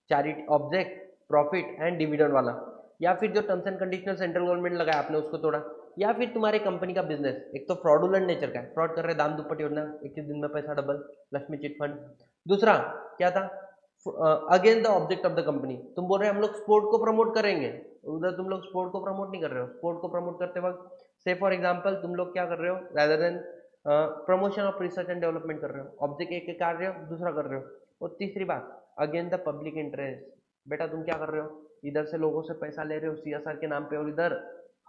charity, object, profit and dividend वाला, या फिर जो terms and conditional central government लगाया आपने उसको तोड़ा, या फिर तुम्हारे कंपनी का बिजनेस एक तो फ्रॉडुलेंट नेचर का है, फ्रॉड कर रहे, दाम दुप्पट योजना, 21 दिन में पैसा डबल, लक्ष्मी चिट फंड। दूसरा क्या था, again the object of the company, तुम बोल रहे हैं हम लोग स्पोर्ट को प्रमोट करेंगे, उधर तुम लोग स्पोर्ट को प्रमोट नहीं कर रहे हो। स्पोर्ट को प्रमोट करते वक्त से फॉर एग्जाम्पल तुम लोग क्या कर रहे हो, rather than promotion of research and development कर रहे हो, ऑब्जेक्ट एक कर रहे हो, दूसरा कर रहे हो। और तीसरी बात, अगेन द पब्लिक इंटरेस्ट, बेटा तुम क्या कर रहे हो, इधर से लोगों से पैसा ले रहे हो सीएसआर के नाम पे और इधर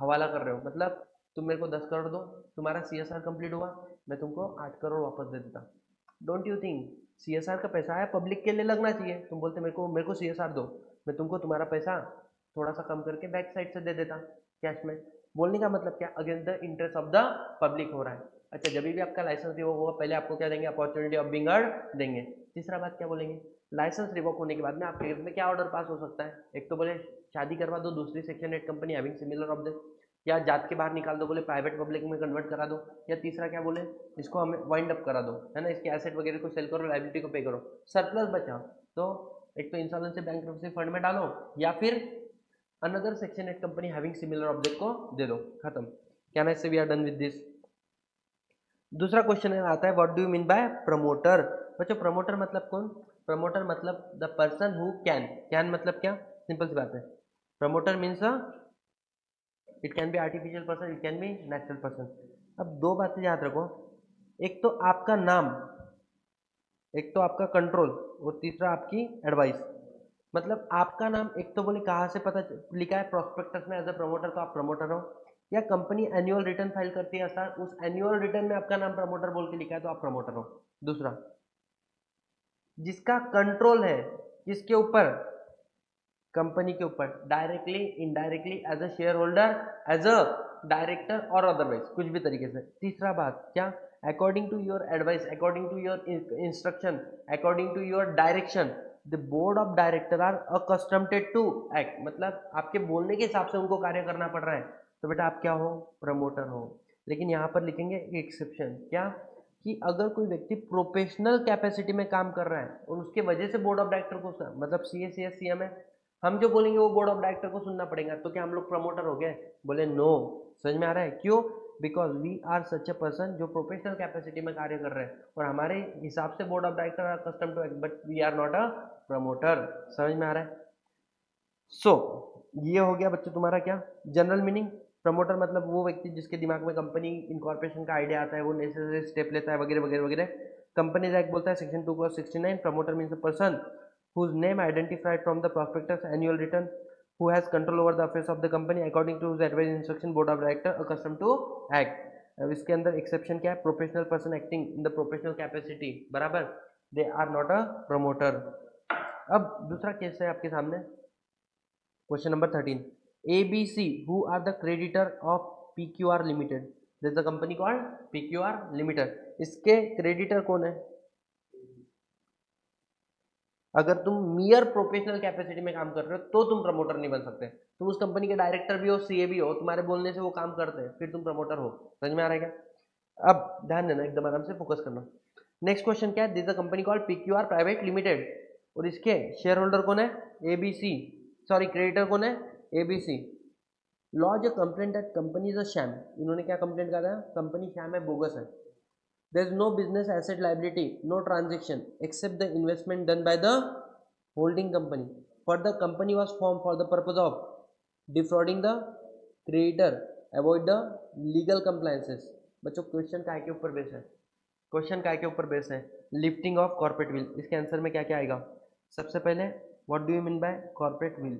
हवाला कर रहे हो। मतलब तुम मेरे को 10 करोड़ दो, तुम्हारा सीएसआर कंप्लीट हुआ, मैं तुमको 8 करोड़ वापस दे देता। डोंट यू थिंक सीएसआर का पैसा है पब्लिक के लिए लगना चाहिए? तुम बोलते मेरे को सीएसआर दो, मैं तुमको तुम्हारा पैसा थोड़ा सा कम करके बैक साइड से दे देता कैश में। बोलने का मतलब क्या, against the interest of the public हो रहा है। अच्छा, जब भी आपका लाइसेंस रिवोक होगा पहले आपको क्या देंगे, अपॉर्चुनिटी ऑफ बीइंग हर्ड देंगे। तीसरा बात क्या बोलेंगे, लाइसेंस रिवोक होने के बाद में आपके में क्या ऑर्डर पास हो सकता है, एक तो बोले शादी करवा दो दूसरी section 8 company having similar object, या जात के बाहर निकाल दो, बोले प्राइवेट पब्लिक में कन्वर्ट करा दो, या तीसरा क्या बोले इसको हमें वाइंड अप करा दो, है ना, इसके एसेट वगैरह को सेल करो, लायबिलिटी को पे करो, सरप्लस बचा तो एक तो इंसॉल्वेंसी बैंक्रप्सी फंड में डालो, या फिर another section 8 company having similar object को दे दो, खत्म। क्या ना, we are done with this. दूसरा क्वेश्चन आता है what do you mean by promoter? बच्चों प्रमोटर मतलब कौन? प्रमोटर मतलब द पर्सन हु कैन मतलब क्या, सिंपल सी बात है, promoter means it can be artificial person, it can be natural person. अब दो बातें याद रखो, एक तो आपका नाम, एक तो आपका कंट्रोल, और तीसरा आपकी एडवाइस। मतलब आपका नाम एक तो बोले कहाँ से पता लिखा है प्रोस्पेक्टस में एज अ प्रमोटर तो आप प्रमोटर हो, या कंपनी एनुअल रिटर्न फाइल करती है सर उस एनुअल रिटर्न में आपका नाम प्रमोटर बोल के लिखा है तो आप प्रमोटर हो। दूसरा, जिसका कंट्रोल है किसके ऊपर, कंपनी के ऊपर, directly indirectly as a share holder, as a director और अदरवाइज कुछ भी तरीके से। तीसरा बात क्या, according to your advice, according to your instruction, according to your direction the board of director are accustomed to act, मतलब आपके बोलने के हिसाब से उनको कार्य करना पड़ रहा है। तो बेटा आप क्या हो, प्रमोटर हो। लेकिन यहाँ पर लिखेंगे एक्सेप्शन, क्या कि अगर कोई व्यक्ति प्रोफेशनल कैपेसिटी में काम कर रहा है और उसके वजह से बोर्ड ऑफ डायरेक्टर को, मतलब सी एस सी एम है, हम जो बोलेंगे वो बोर्ड ऑफ डायरेक्टर को सुनना पड़ेगा, तो क्या हम लोग प्रमोटर हो गए? बोले नो। समझ में आ रहा है क्यों? Because we are such a person जो प्रोफेशनल कैपेसिटी में कार्य कर रहे हैं और हमारे हिसाब से board of director are custom to, but we are not a promoter. समझ में आ रहा है? सो ये हो गया बच्चों तुम्हारा क्या, जनरल मीनिंग। प्रमोटर मतलब वो व्यक्ति जिसके दिमाग में कंपनी इनकॉर्पोरेशन का आइडिया आता है, वो नेसेसरी स्टेप लेता है वगैरह वगैरह वगैरह। कंपनीज एक्ट बोलता है section 2/69, promoter means a person whose name identified from the prospectus annual return, who has control over the affairs of the company according to whose advice instruction board of director accustomed to act। अब इसके अंदर exception क्या है, professional person acting in the professional capacity, बराबर, they are not a promoter. अब दूसरा केस है आपके सामने, question number 13, ABC who are the creditor of PQR Limited, there is a company called PQR Limited, इसके क्रेडिटर कौन है? अगर तुम मियर प्रोफेशनल कैपेसिटी में काम कर रहे हो तो तुम प्रमोटर नहीं बन सकते, तुम उस कंपनी के डायरेक्टर भी हो, सीए भी हो, तुम्हारे बोलने से वो काम करते हैं, फिर तुम प्रमोटर हो। समझ में आ रहा है क्या? अब ध्यान देना, एकदम आराम से फोकस करना। नेक्स्ट क्वेश्चन क्या है, this a company called PQR private limited, और इसके शेयर होल्डर कौन है? ABC, सॉरी क्रेडिटर कौन है? ABC। Lodge a complaint that company is a sham, इन्होंने क्या कंप्लेंट करा है? कंपनी शैम है, बोगस है। There is no business asset liability, no transaction except the investment done by the holding company. For the company was formed for the purpose of defrauding the creditor, avoid the legal compliances। बच्चों question काय के ऊपर base है? Question काय के ऊपर base है? Lifting of corporate veil. इसके आंसर में क्या क्या आएगा? सबसे पहले what do you mean by corporate veil?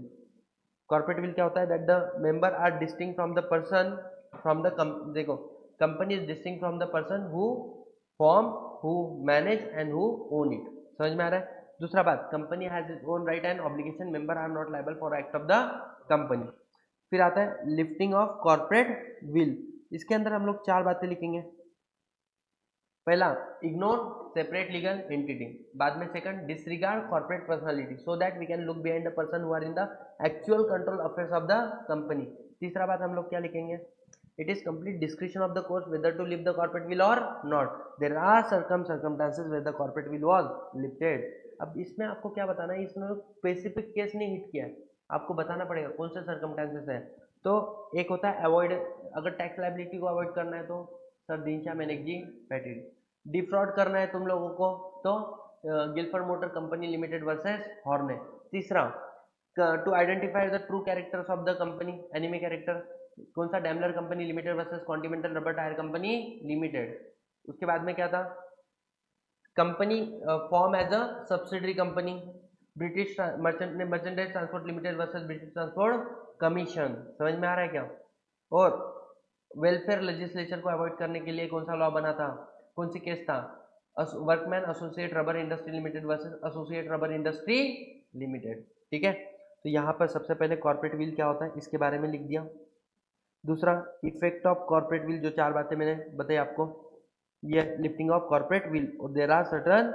Corporate veil क्या होता है? That the member are distinct from the person from the, देखो, company is distinct from the person who form, who manage and who own it. समझ में आ रहा है? दूसरा बात, company has its own right and obligation, member are not liable for act of the company. फिर आता है लिफ्टिंग ऑफ कॉर्पोरेट विल। इसके अंदर हम लोग चार बातें लिखेंगे। पहला, इग्नोर सेपरेट लीगल एंटिटी, बाद में second, disregard corporate personality so that we can look behind the person who are in the actual control affairs of the company. तीसरा बात हम लोग क्या लिखेंगे, it is complete discretion of the court whether to lift the corporate will or not, there are circumstances where the corporate will was lifted। अब इसमें आपको क्या बताना है, इसमें स्पेसिफिक केस नहीं हिट किया है, आपको बताना पड़ेगा कौन से सर्कमस्टांसेस है। तो एक होता है अवॉइड, अगर टैक्स लाइबिलिटी को अवॉइड करना है तो सर दीनशा मैनेजी पैटेड। डिफ्रॉड करना है तुम लोगों को तो Gilford motor company limited versus Horne. तीसरा, to identify the true characters of the company, enemy character, कौन सा? Daimler company limited versus continental rubber tyre company limited. उसके बाद में क्या था? Company form as a subsidiary company, British merchandise transport limited versus British transport commission. समझ में आ रहा है क्या? और वेलफेयर लेजिस्लेचर को अवॉइड करने के लिए कौन सा लॉ बना था? कौन सी केस था? Workman associate rubber industry limited versus associate rubber industry limited. ठीक है, तो यहाँ पर सबसे पहले कॉर्पोरेट विल क्या होता है इसके बारे में लिख दिया। दूसरा, इफेक्ट ऑफ कॉर्पोरेट विल, जो चार बातें मैंने बताई आपको, ये लिफ्टिंग ऑफ कॉर्पोरेट विल, और देयर आर सर्टन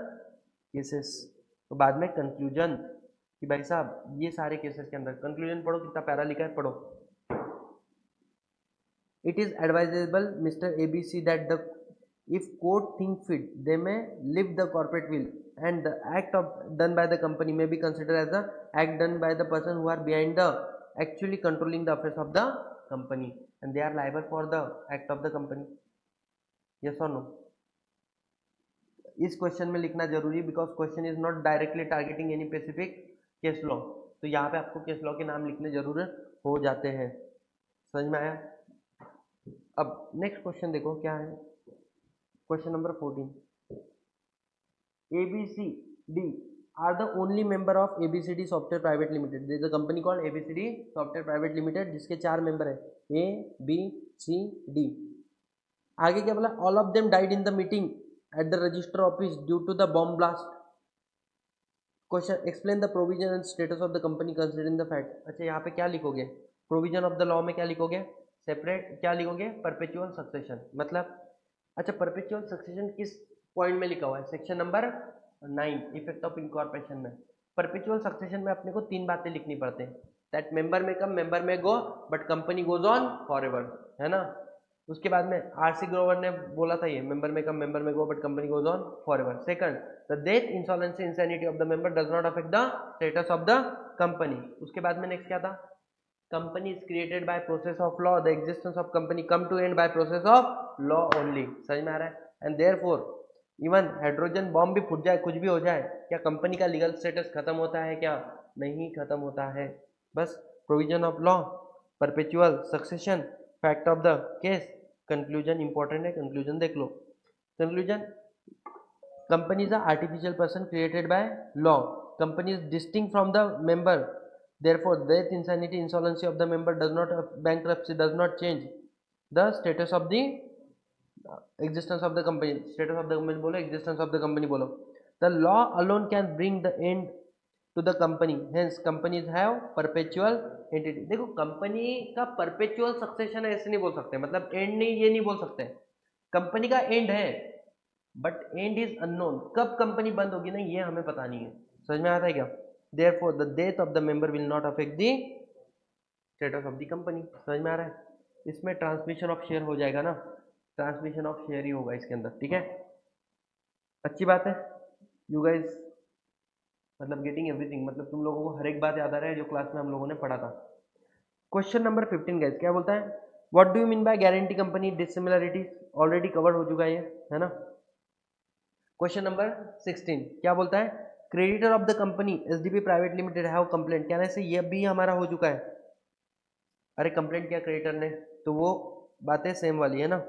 केसेस। तो बाद में कंक्लूजन कि भाई साहब ये सारे केसेस के अंदर कंक्लूजन पढ़ो, कितना प्यारा लिखा है, पढ़ो। It is advisable mister ABC that the if court think fit they may lift the corporate will and the act of done by the company may be considered as the act done by the person who are behind the actually controlling the affairs of the company and they are liable for the act of the company। yes or no? इस question में लिखना जरूरी, because question is not directly targeting any specific case law, तो यहाँ पे आपको case law के नाम लिखने जरूर हो जाते हैं। समझ में आया? अब नेक्स्ट क्वेश्चन देखो क्या है, question number 14, ABCD are the only member of ABCD Software Private Limited, there is a company called ABCD Software Private Limited जिसके चार मेंबर है ABCD। आगे क्या बोला? All of them died in the meeting at the register office due to the bomb blast. Question, explain the provision and status of the company considering the fact. अच्छा यहाँ पे क्या लिखोगे? प्रोविजन ऑफ द लॉ में क्या लिखोगे? Separate क्या लिखोगे? Perpetual succession. मतलब अच्छा, परपेचुअल सक्सेशन किस पॉइंट में लिखा हुआ है? Section number 9 effect of incorporation में। परपेचुअल सक्सेशन में अपने को तीन बातें लिखनी पड़ते हैं, दैट मेंबर में कम मेंबर में go but company goes on for ever, है ना। उसके बाद में आरसी ग्रोवर ने बोला था ये मेंबर में कम मेंबर में go but company goes on for ever. Second, the death insolvency insanity of the member does not affect the status of the company. उसके बाद में नेक्स्ट क्या था, company is created by process of law, the existence of company come to end by process of law only. समझ में आ रहा है। And therefore even hydrogen bomb भी फूट जाए, कुछ भी हो जाए, क्या कंपनी का लीगल स्टेटस खत्म होता है? क्या नहीं खत्म होता है। बस provision of law, perpetual succession, fact of the case, conclusion important है, कंक्लूजन देख लो। Conclusion, company is a artificial person created by law, company is distinct from the member, therefore death, insanity, insolvency of the member does not, bankruptcy does not change the status of the existence of the company। status of the company बोलो, existence of the company बोलो। the law alone can bring the end to the company, hence companies have perpetual entity। देखो company का perpetual succession है ऐसे नहीं बोल सकते, मतलब एंड नहीं, ये नहीं बोल सकते। कंपनी का एंड है बट एंड इज अननोन, कब कंपनी बंद होगी ना ये हमें पता नहीं है। समझ में आता है क्या। Therefore the death of the member will not affect the status of the company। समझ में आ रहा है। इसमें ट्रांसमिशन ऑफ शेयर हो जाएगा ना, ट्रांसमिशन ऑफ शेयर ही होगा इसके अंदर, ठीक है। अच्छी बात है। यू गाइज मतलब गेटिंग एवरीथिंग, मतलब तुम लोगों को हर एक बात याद आ रहा है जो क्लास में हम लोगों ने पढ़ा था। क्वेश्चन नंबर 15 गाइज क्या बोलता है, what do you mean by guarantee company dissimilarities, already cover हो चुका है ना। क्वेश्चन नंबर 16 क्या बोलता है, creditor of the company SDP private limited have complaint, क्या ऐसे ये भी हमारा हो चुका है। अरे कंप्लेंट किया क्रेडिटर ने, तो वो बातें सेम वाली है ना।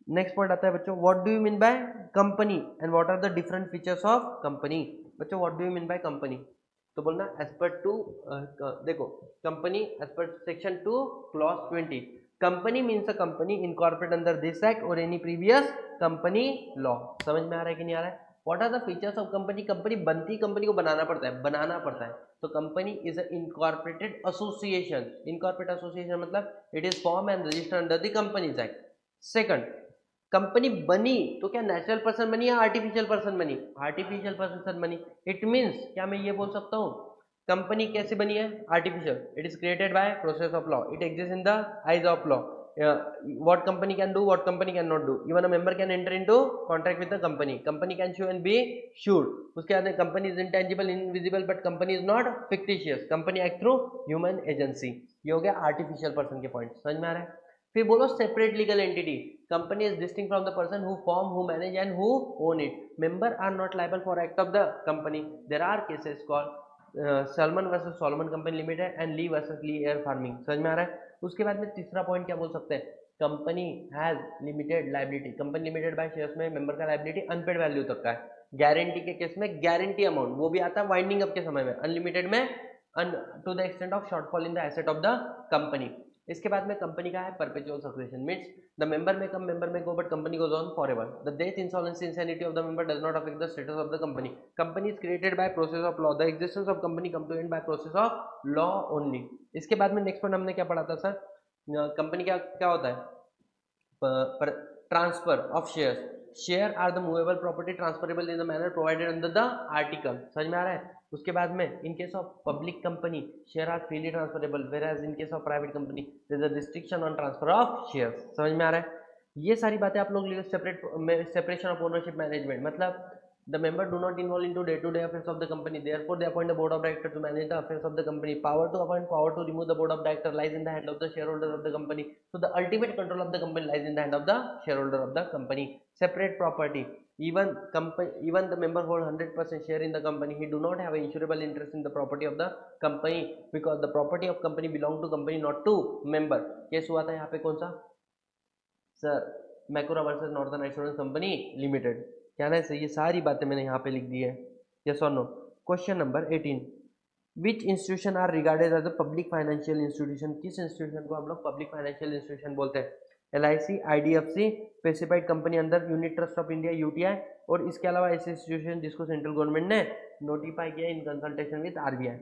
नेक्स्ट पॉइंट आता है बच्चों, what do you mean by company and what are the different features of company. बच्चों what do you mean by company, तो बोलना एज पर टू, देखो company as per section 2 clause 20, company means a company incorporate under this act और any previous company law. समझ में आ रहा है कि नहीं आ रहा है। What are the features of company, company बनती, कंपनी को बनाना पड़ता है, बनाना पड़ता है। तो company is a incorporated association, incorporate association मतलब it is form and registered under the companies act. Second, company बनी तो क्या नेचुरल पर्सन बनी या आर्टिफिशियल पर्सन बनी, आर्टिफिशियल पर्सन बनी। इट मीन्स क्या मैं ये बोल सकता हूँ कंपनी कैसे बनी है, artificial, it is created by process of law, it exist in the eyes of law, what company can do, what company cannot do, even a member can enter into contract with the company, company can sue and be sued। उसके बाद company is intangible invisible but company is not fictitious, company act through human agency। ये हो गया artificial person के point, समझ में आ रहा है। फिर बोलो separate legal entity, company is distinct from the person who form, who manage and who own it, member are not liable for act of the company, there are cases called Salomon versus Salomon company limited and Lee versus Lee air farming. समझ में आ रहा है। उसके बाद में तीसरा point क्या बोल सकते हैं, company has limited liability, company limited by shares में मेंबर का लाइबिलिटी अनपेड वैल्यू तक का है। गारंटी के केस में गारंटी अमाउंट वो भी आता है वाइंडिंग अप के समय में, अनलिमिटेड में to the extent of shortfall in the asset of the company. इसके बाद में कंपनी का है perpetual succession, means the member में कम मेंबर में go but company goes on forever, the death insolvency insanity of the member does not affect the status of the company, company is created by process of law, the existence of company come to end by process of law only. इसके बाद में next point हमने क्या पढ़ा था sir, company क्या क्या होता है, transfer of share, share are the movable property transferable in the manner provided under the article. समझ में आ रहा है। उसके बाद में in case of public company share are freely transferable, whereas in case of private company there is a restriction on transfer of share. समझ में आ रहा है। ये सारी बातें आप लोग सेपरेशन ऑफ ओनरशिप मैनेजमेंट, मतलब the member do not involve into day-to-day affairs of the company, therefore they appoint the board of directors to manage the affairs of the company, power to appoint, power to remove the board of directors lies in the hand of the shareholder of the company, so the ultimate control of the company lies in the hand of the shareholder of the company। separate property, even the member hold 100% share in the company, he do not have an insurable interest in the property of the company because the property of company belong to company not to member। Case हुआ था यहाँ पे कौन सा sir, Macaura versus northern assurance company limited. क्या ना है, ये सारी बातें मैंने यहाँ पे लिख दी है, यस और no. Question number 18, which institution are regarded as a public financial institution, किस इंस्टीट्यूशन को हम लोग पब्लिक फाइनेंशियल इंस्टीट्यूशन बोलते हैं, LIC, IDFC, स्पेसिफाइड कंपनी अंदर unit trust of India UTI, और इसके अलावा ऐसे इंस्टीट्यूशन जिसको सेंट्रल गवर्नमेंट ने नोटिफाई किया in consultation with RBI।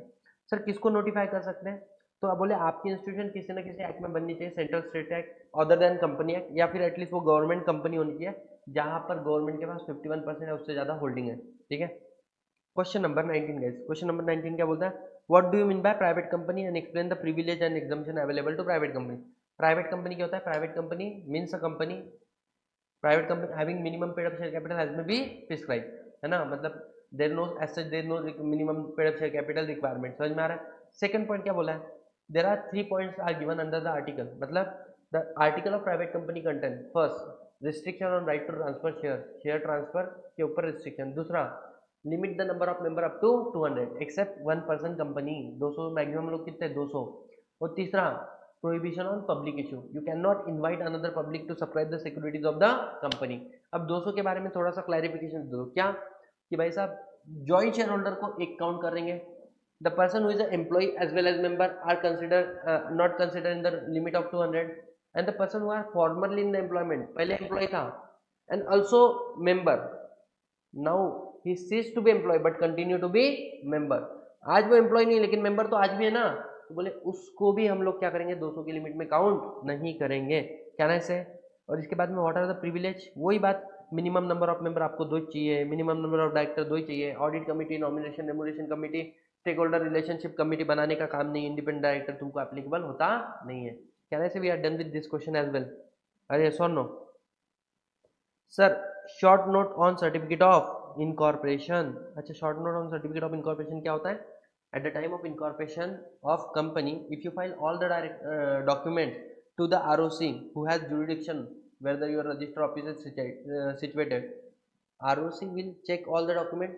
Sir किसको नोटिफाई कर सकते हैं, तो आप बोले आपकी इंस्टीट्यूशन किसी न किसी एक्ट में बननी चाहिए, central state act, other than company act, या फिर एटलीस्ट वो गवर्नमेंट कंपनी होनी चाहिए जहां पर गवर्नमेंट के पास 51% है उससे ज्यादा होल्डिंग है, ठीक है। Question number 19 guys, question number 19 क्या बोलता है, what do you mean by private company and explain the privilege and exemption available to private company. Private company क्या होता है? Private company means a company, private company having minimum paid up share capital has may be prescribe, है ना, मतलब there no as such there no minimum paid up share capital requirement. समझ में आ रहा है? सेकंड पॉइंट क्या बोला है? There are 3 points are given under the article, मतलब the article of private company content first restriction on right to transfer share, share transfer के ऊपर रिस्ट्रिक्शन। दूसरा limit the number of member up to 200 except 1 person company, 200 maximum लोग कितने? 200। और तीसरा prohibition on public issue, you can not invite another public to subscribe the securities of the company. अब 200 के बारे में थोड़ा सा क्लैरिफिकेशन दो, क्या कि भाई साहब जॉइंट शेयर होल्डर को एक काउंट करेंगे, the person who is a employ as well as member are consider not consider in the limit of 200 and the person who are formerly in the employment, पहले employ था and also member, now he cease to be employ but continue to be member. आज वो employ नहीं लेकिन member तो आज भी है ना, तो बोले उसको भी हम लोग क्या करेंगे? 200 की लिमिट में काउंट नहीं करेंगे। क्या ना से? और इसके बाद में व्हाट आर द प्रिविलेज, वही बात, मिनिमम नंबर ऑफ मेंबर आपको 2 चाहिए, मिनिमम नंबर ऑफ डायरेक्टर 2 चाहिए, audit committee, nomination remuneration committee, stakeholder relationship committee बनाने का काम नहीं, इंडिपेंडेंट डायरेक्टर तुमको एप्लीकेबल होता नहीं है। क्या ना से? We are done with this question as well. अरे sir no sir, short note on certificate of incorporation. अच्छा, short note on certificate of incorporation क्या होता है? At the time of incorporation of company, if you file all the direct document to the ROC who has jurisdiction whether your register office is situated, ROC will check all the document,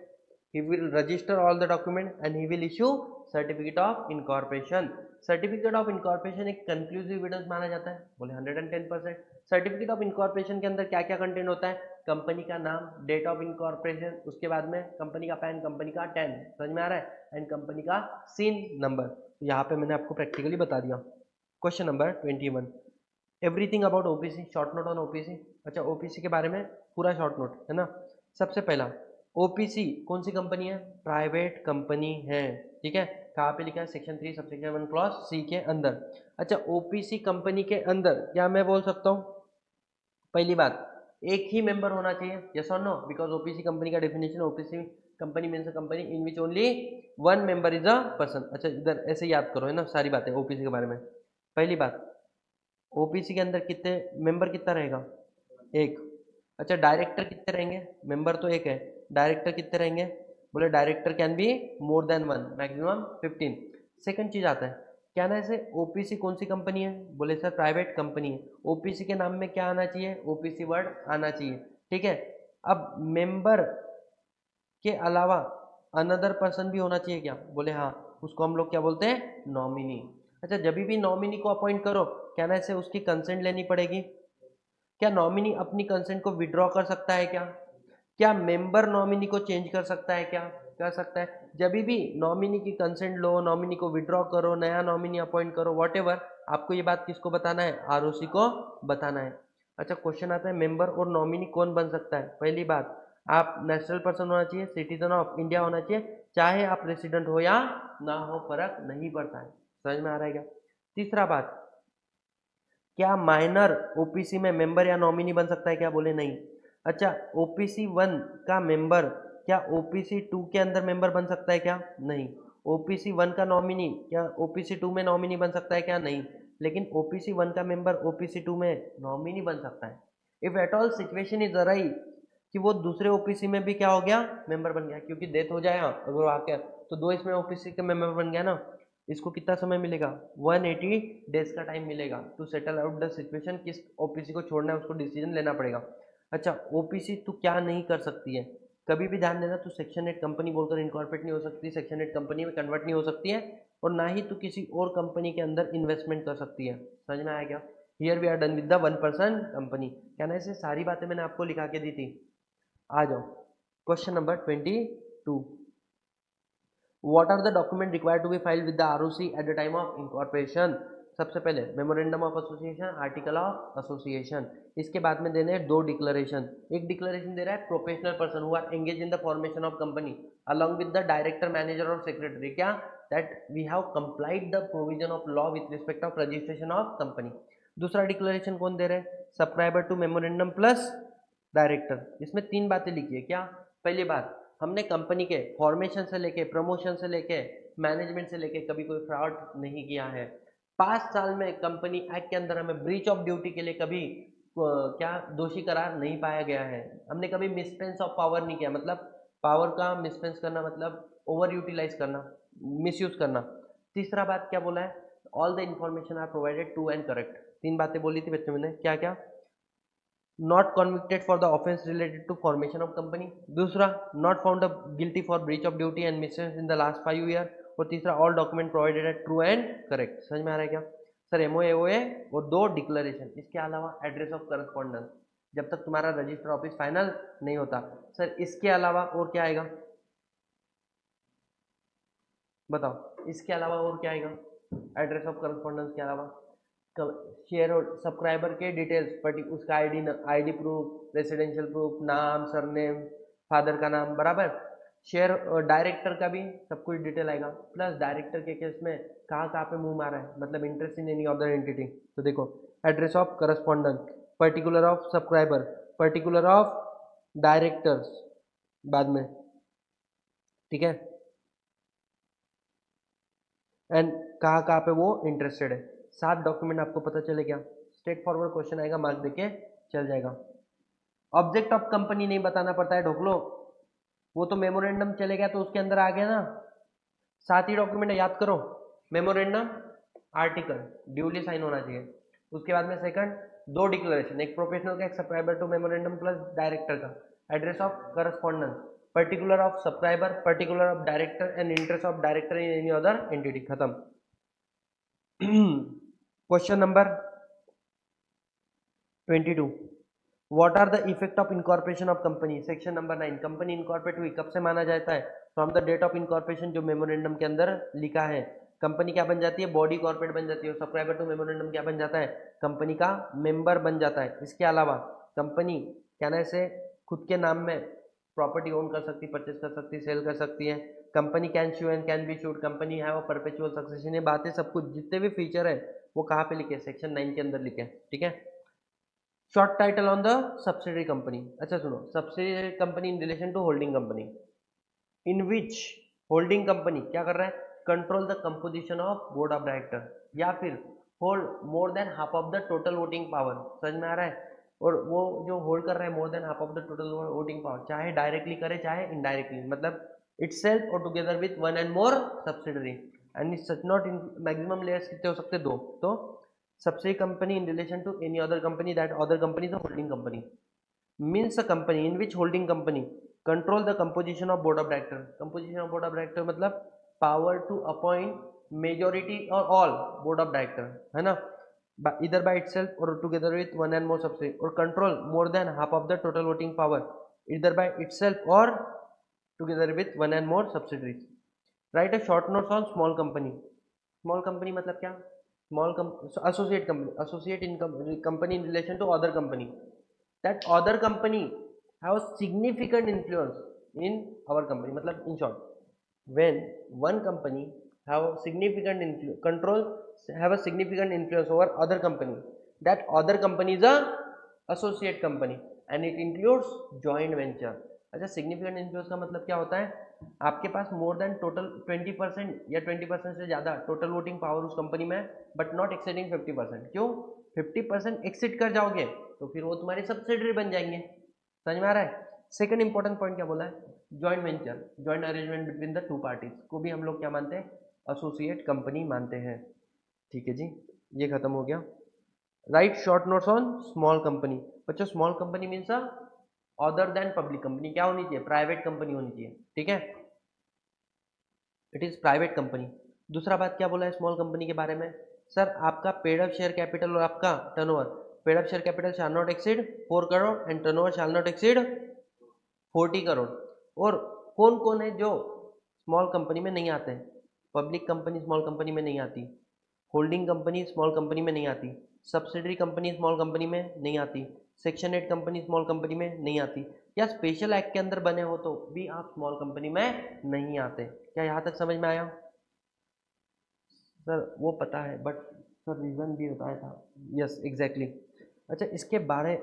he will register all the document and he will issue certificate of incorporation। Certificate of incorporation एक conclusive evidence माना जाता है, बोले 110%। Certificate of incorporation के अंदर क्या क्या content होता है? कंपनी का नाम, डेट ऑफ इनकॉर्पोरेशन, उसके बाद में कंपनी का पैन, कंपनी का टैन, समझ में आ रहा है, एंड कंपनी का सीन नंबर। यहाँ पे मैंने आपको प्रैक्टिकली बता दिया। Question number 21, everything about OPC, short note on OPC. अच्छा, ओपीसी के बारे में पूरा शॉर्ट नोट है ना। सबसे पहला ओपीसी कौन सी कंपनी है? प्राइवेट कंपनी है, ठीक है। कहाँ पे लिखा है? सेक्शन 3 सबसेक्शन 1 क्लॉज सी के अंदर। अच्छा, ओपीसी कंपनी के अंदर क्या मैं बोल सकता हूँ? पहली बात, एक ही मेंबर होना चाहिए, यस और नो, बिकॉज ओपीसी कंपनी का definition, OPC company means a company in which only 1 member is a person. अच्छा, इधर ऐसे याद करो, है ना, सारी बातें ओपीसी के बारे में। पहली बात, ओपीसी के अंदर कितने मेंबर, कितना रहेगा? एक। अच्छा, डायरेक्टर कितने रहेंगे? मेंबर तो एक है, डायरेक्टर कितने रहेंगे? बोले director can be more than 1, maximum 15। Second चीज आता है, क्या ना ऐसे ओपीसी कौन सी कंपनी है? बोले सर प्राइवेट कंपनी है। ओपीसी के नाम में क्या आना चाहिए? ओपीसी वर्ड आना चाहिए, ठीक है। अब मेंबर के अलावा अनदर पर्सन भी होना चाहिए क्या? बोले हाँ, उसको हम लोग क्या बोलते हैं? नॉमिनी। अच्छा, जब भी नॉमिनी को अपॉइंट करो, क्या ना ऐसे उसकी कंसेंट लेनी पड़ेगी? क्या नॉमिनी अपनी कंसेंट को विड्रॉ कर सकता है क्या? क्या मेंबर नॉमिनी को चेंज कर सकता है क्या? कर सकता है। जब भी नॉमिनी की कंसेंट लो, नॉमिनी को विड्रॉ करो, नया नॉमिनी अपॉइंट करो, व्हाटएवर, आपको ये बात किसको बताना है? आरओसी को बताना है। अच्छा, क्वेश्चन आता है मेंबर और नॉमिनी कौन बन सकता है? पहली बात, आप नेशनल पर्सन होना चाहिए, सिटीजन ऑफ इंडिया होना चाहिए, चाहे आप रेसिडेंट हो या ना हो, फर्क नहीं पड़ता है। समझ में आ रहा है क्या? तीसरा बात, क्या माइनर ओपीसी में मेंबर या नॉमिनी बन सकता है क्या? बोले नहीं। अच्छा, ओपीसी 1 का मेंबर क्या ओपीसी 2 के अंदर मेंबर बन सकता है क्या? नहीं। ओपीसी 1 का नॉमिनी क्या ओपीसी 2 में नॉमिनी बन सकता है क्या? नहीं। लेकिन ओपीसी 1 का मेंबर ओपीसी 2 में नॉमिनी बन सकता है। If at all situation is arrive कि वो दूसरे ओपीसी में भी क्या हो गया? मेंबर बन गया, क्योंकि डेथ हो जाएगा अगर आके, तो दो इसमें ओपीसी के मेंबर बन गया ना। इसको कितना समय मिलेगा? 180 डेज का टाइम मिलेगा to settle out the situation, किस ओपीसी को छोड़ना है उसको डिसीजन लेना पड़ेगा। अच्छा, ओपीसी तू क्या नहीं कर सकती है? कभी भी ध्यान देना, तू सेक्शन 8 कंपनी बोलकर इनकॉर्पोरेट नहीं हो सकती, सेक्शन 8 कंपनी में कन्वर्ट नहीं हो सकती है, और ना ही तू किसी और कंपनी के अंदर इन्वेस्टमेंट कर सकती है। समझ में आया क्या? Here we are done with the 1 person company. क्या ना, ऐसे सारी बातें मैंने आपको लिखा के दी थी। आ जाओ question number 22, What are the document required to be filed with the ROC at the time of incorporation? सबसे पहले memorandum of association, article of association, इसके बाद में देने हैं 2 डिक्लेरेशन। एक डिक्लेरेशन दे रहा है professional person who are engage in the formation of company along with the director, manager और सेक्रेटरी, क्या that we have complied the provision of law with respect of registration of company. दूसरा declaration कौन दे रहे हैं? Subscriber to memorandum plus director. इसमें 3 बातें लिखी है। क्या? पहली बात, हमने कंपनी के फॉर्मेशन से लेके, प्रमोशन से लेके, मैनेजमेंट से लेके कभी कोई फ्रॉड नहीं किया है। 5 साल में कंपनी एक्ट के अंदर हमें ब्रीच ऑफ ड्यूटी के लिए कभी क्या दोषी करार नहीं पाया गया है। हमने कभी मिसस्पेंस ऑफ पावर नहीं किया, मतलब पावर का मिसस्पेंस करना मतलब ओवर यूटिलाइज करना, मिसयूज करना। तीसरा बात क्या बोला है, all the information are provided true and correct. 3 बातें बोली थी बच्चों ने, क्या क्या? Not convicted for the offence related to formation of company. दूसरा, not found guilty for breach of duty and misuse in the last 5 year. और तीसरा, ऑल डॉक्यूमेंट प्रोवाइडेड है ट्रू एंड करेक्ट। समझ में आ रहा है क्या सर? एमओए और 2 डिक्लेरेशन, इसके अलावा एड्रेस ऑफ करस्पॉन्डेंस, जब तक तुम्हारा रजिस्टर ऑफिस फाइनल नहीं होता। सर इसके अलावा और क्या आएगा बताओ? इसके अलावा और क्या आएगा? एड्रेस ऑफ करस्पॉन्डेंस के अलावा शेयर और सब्सक्राइबर के डिटेल्स, उसका आईडी प्रूफ, रेसिडेंशियल प्रूफ, नाम, सरनेम, फादर का नाम, बराबर। शेयर डायरेक्टर का भी सब कुछ डिटेल आएगा, प्लस डायरेक्टर के केस में कहाँ पे मुंह मारा है, मतलब interest in any other entity. तो देखो, address of correspondent, particular of subscriber, particular of directors बाद में, ठीक है, एंड कहाँ पे वो इंटरेस्टेड है। 7 डॉक्यूमेंट आपको पता चले क्या? स्ट्रेट फॉरवर्ड क्वेश्चन आएगा, मार्क देके चल जाएगा। ऑब्जेक्ट ऑफ कंपनी नहीं बताना पड़ता है ढोकलो, वो तो मेमोरेंडम चले गया तो उसके अंदर आ गया ना। 7 ही डॉक्यूमेंट याद करो, मेमोरेंडम, आर्टिकल ड्यूली साइन होना चाहिए। उसके बाद में सेकंड 2 डिक्लेरेशन, एक प्रोफेशनल का, एक subscriber to memorandum plus director का, address of correspondence, particular of subscriber, particular of director and interest of director in any other entity. खत्म। Question number 22, what are the effect of incorporation of company. Section number 9, company incorporate हुई कब से माना जाता है? From the date of incorporation, जो memorandum के अंदर लिखा है। कंपनी क्या बन जाती है? बॉडी कॉर्पोरेट बन जाती है। सब्सक्राइबर टू मेमोरेंडम क्या बन जाता है? कंपनी का मेंबर बन जाता है। इसके अलावा कंपनी कहने से खुद के नाम में प्रॉपर्टी ओन कर सकती, परचेज कर सकती, सेल कर सकती है। Company can shoe and can be sued, company have a perpetual succession. ये बातें सब कुछ जितने भी फीचर है वो कहाँ पे लिखे? सेक्शन 9 के अंदर लिखे, ठीक है। Short title on the subsidiary company. अच्छा सुनो, subsidiary company in relation to holding company, in which holding company क्या कर रहा है? Control the composition of board of director, या फिर hold more than half of the total voting power. समझ में आ रहा है? और वो जो होल्ड कर रहा है मोर than half of the total voting power, चाहे डायरेक्टली करे चाहे इनडायरेक्टली, मतलब इटसेल्फ और together with 1 and more subsidiary, and such not in maximum layers कितने हो सकते? 2। तो subsidiary company in relation to any other company, that other company is a holding company, means a company in which holding company control the composition of board of director। composition of board of director मतलब power to appoint majority or all board of director, है ना, either by itself or together with 1 and more subsidiary, or control more than half of the total voting power either by itself or together with 1 and more subsidiaries। write a short notes on small company। small company मतलब क्या? small associate company, associate in company in relation to other company, that other company have significant influence in our company, मतलब in short, when one company have significant control, have a significant influence over other company, that other company is a associate company and it includes joint venture। अच्छा, significant influence का मतलब क्या होता है? आपके पास more than total 20% या 20% से ज़्यादा टोटल वोटिंग पावर उस कंपनी में, बट नॉट एक्सीडिंग 50%। क्यों? 50% एक्सिड कर जाओगे तो फिर वो तुम्हारी सब्सिडरी बन जाएंगे। समझ में आ रहा है? सेकंड इंपॉर्टेंट पॉइंट क्या बोला है? Joint venture, joint arrangement between the 2 parties को भी हम लोग क्या मानते हैं? एसोसिएट कंपनी मानते हैं। ठीक है जी, ये खत्म हो गया। Write short notes on small company. बच्चों, small company means other than public company क्या होनी चाहिए? प्राइवेट कंपनी होनी चाहिए, ठीक है, इट इज प्राइवेट कंपनी। दूसरा बात क्या बोला है स्मॉल कंपनी के बारे में? सर आपका पेड अप शेयर कैपिटल और आपका turnover, paid up share capital shall not exceed 4 crore and turnover shall not exceed 40 crore. और कौन कौन है जो स्मॉल कंपनी में नहीं आते हैं? पब्लिक कंपनी स्मॉल कंपनी में नहीं आती, होल्डिंग कंपनी स्मॉल कंपनी में नहीं आती, सब्सिडरी कंपनी स्मॉल कंपनी में नहीं आती, सेक्शन 8 कंपनी स्मॉल कंपनी में नहीं आती, या स्पेशल एक्ट के अंदर बने हो तो भी आप स्मॉल कंपनी में नहीं आते। क्या यहाँ तक समझ में आया? सर वो पता है बट सर रीज़न भी बताया था। Yes exactly. अच्छा, इसके बारे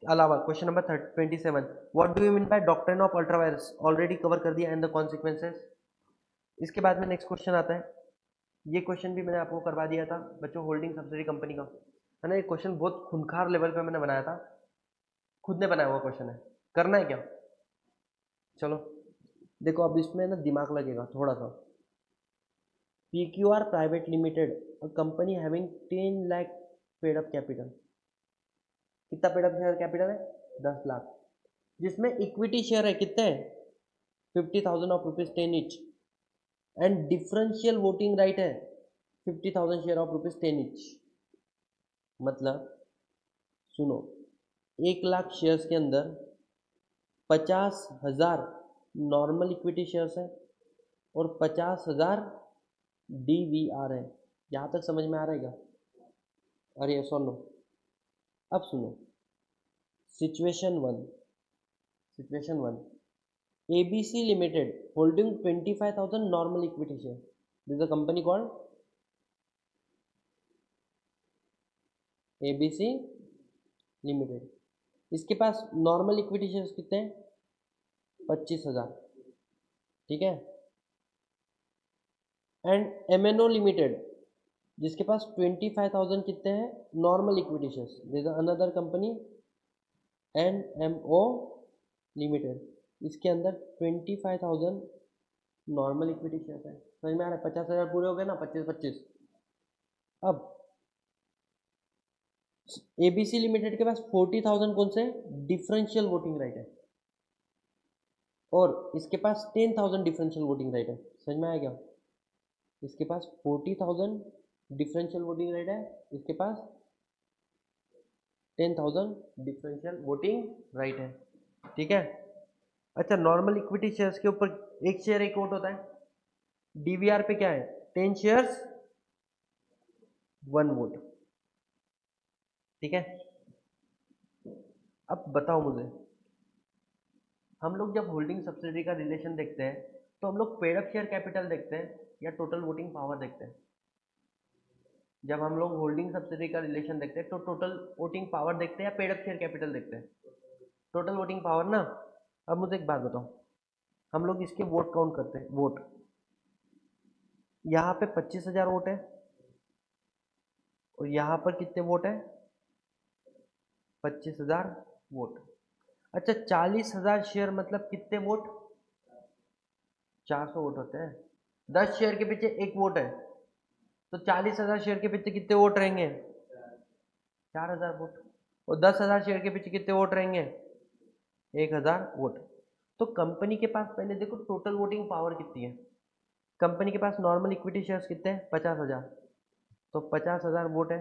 अलावा question number 27, what do you mean by doctrine of ultra vires, already cover कर दिया, एंड द कॉन्सिक्वेंसेस। इसके बाद में नेक्स्ट क्वेश्चन आता है, ये क्वेश्चन भी मैंने आपको करवा दिया था बच्चों, होल्डिंग सब्सिडी कंपनी का है ना। ये क्वेश्चन बहुत खूंखार लेवल पे मैंने बनाया था, खुद ने बनाया हुआ क्वेश्चन है, करना है क्या? चलो देखो, अब इसमें ना दिमाग लगेगा थोड़ा सा। PQR private limited, a company having 10 lakh paid up capital. कितना पेड अप शेयर कैपिटल है? 10 लाख। जिसमें इक्विटी शेयर है कितने? 50,000 of rupees 10 etch, and differential voting right है 50,000 शेयर ऑफ रुपीज 10 इच। मतलब सुनो, 1 लाख शेयर्स के अंदर 50,000 नॉर्मल इक्विटी शेयर्स है और 50,000 DVR है। यहाँ तक समझ में आ रहा है क्या? अरे सुनो, अब सुनो, situation one, ABC limited holding 25,000 normal equity share, this a company called ABC limited. इसके पास नॉर्मल इक्विटी शेयर्स कितने हैं? 25,000, ठीक है। एंड MNO लिमिटेड, जिसके पास 25,000 कितने हैं? Normal equity shares, this is another company NMO limited. इसके अंदर 25,000 नॉर्मल इक्विटी शेयर्स है। समझ में आ रहा है? 50,000 पूरे हो गए ना, 25-25। अब ABC लिमिटेड के पास 40,000 कौन से? डिफरेंशियल वोटिंग राइट है, और इसके पास 10,000 डिफरेंशियल वोटिंग राइट है। समझ में आया क्या? इसके पास 40,000 डिफरेंशियल वोटिंग राइट है, इसके पास 10,000 डिफरेंशियल वोटिंग राइट है, ठीक है। अच्छा, नॉर्मल इक्विटी शेयर्स के ऊपर एक शेयर एक वोट होता है। DVR पे क्या है? 10 शेयर्स 1 वोट, ठीक है। अब बताओ मुझे, हम लोग जब होल्डिंग सब्सिडी का रिलेशन देखते हैं तो हम लोग पेड अप शेयर कैपिटल देखते हैं या टोटल वोटिंग पावर देखते हैं? जब हम लोग होल्डिंग सब्सिडी का रिलेशन देखते हैं तो टोटल वोटिंग पावर देखते हैं या पेड अप शेयर कैपिटल देखते हैं? टोटल वोटिंग पावर ना। अब मुझे एक बात बताओ, हम लोग इसके वोट काउंट करते हैं, वोट यहाँ पे 25,000 वोट है और यहाँ पर कितने वोट है? 25,000 वोट। अच्छा, 40,000 शेयर मतलब कितने वोट? 400 वोट होते हैं। 10 शेयर के पीछे एक वोट है, तो 40,000 शेयर के पीछे कितने वोट रहेंगे? 4,000 वोट। और 10,000 शेयर के पीछे कितने वोट रहेंगे? 1,000 वोट। तो कंपनी के पास पहले देखो टोटल वोटिंग पावर कितनी है। कंपनी के पास नॉर्मल इक्विटी शेयर्स कितने हैं? 50,000, तो 50,000 वोट है।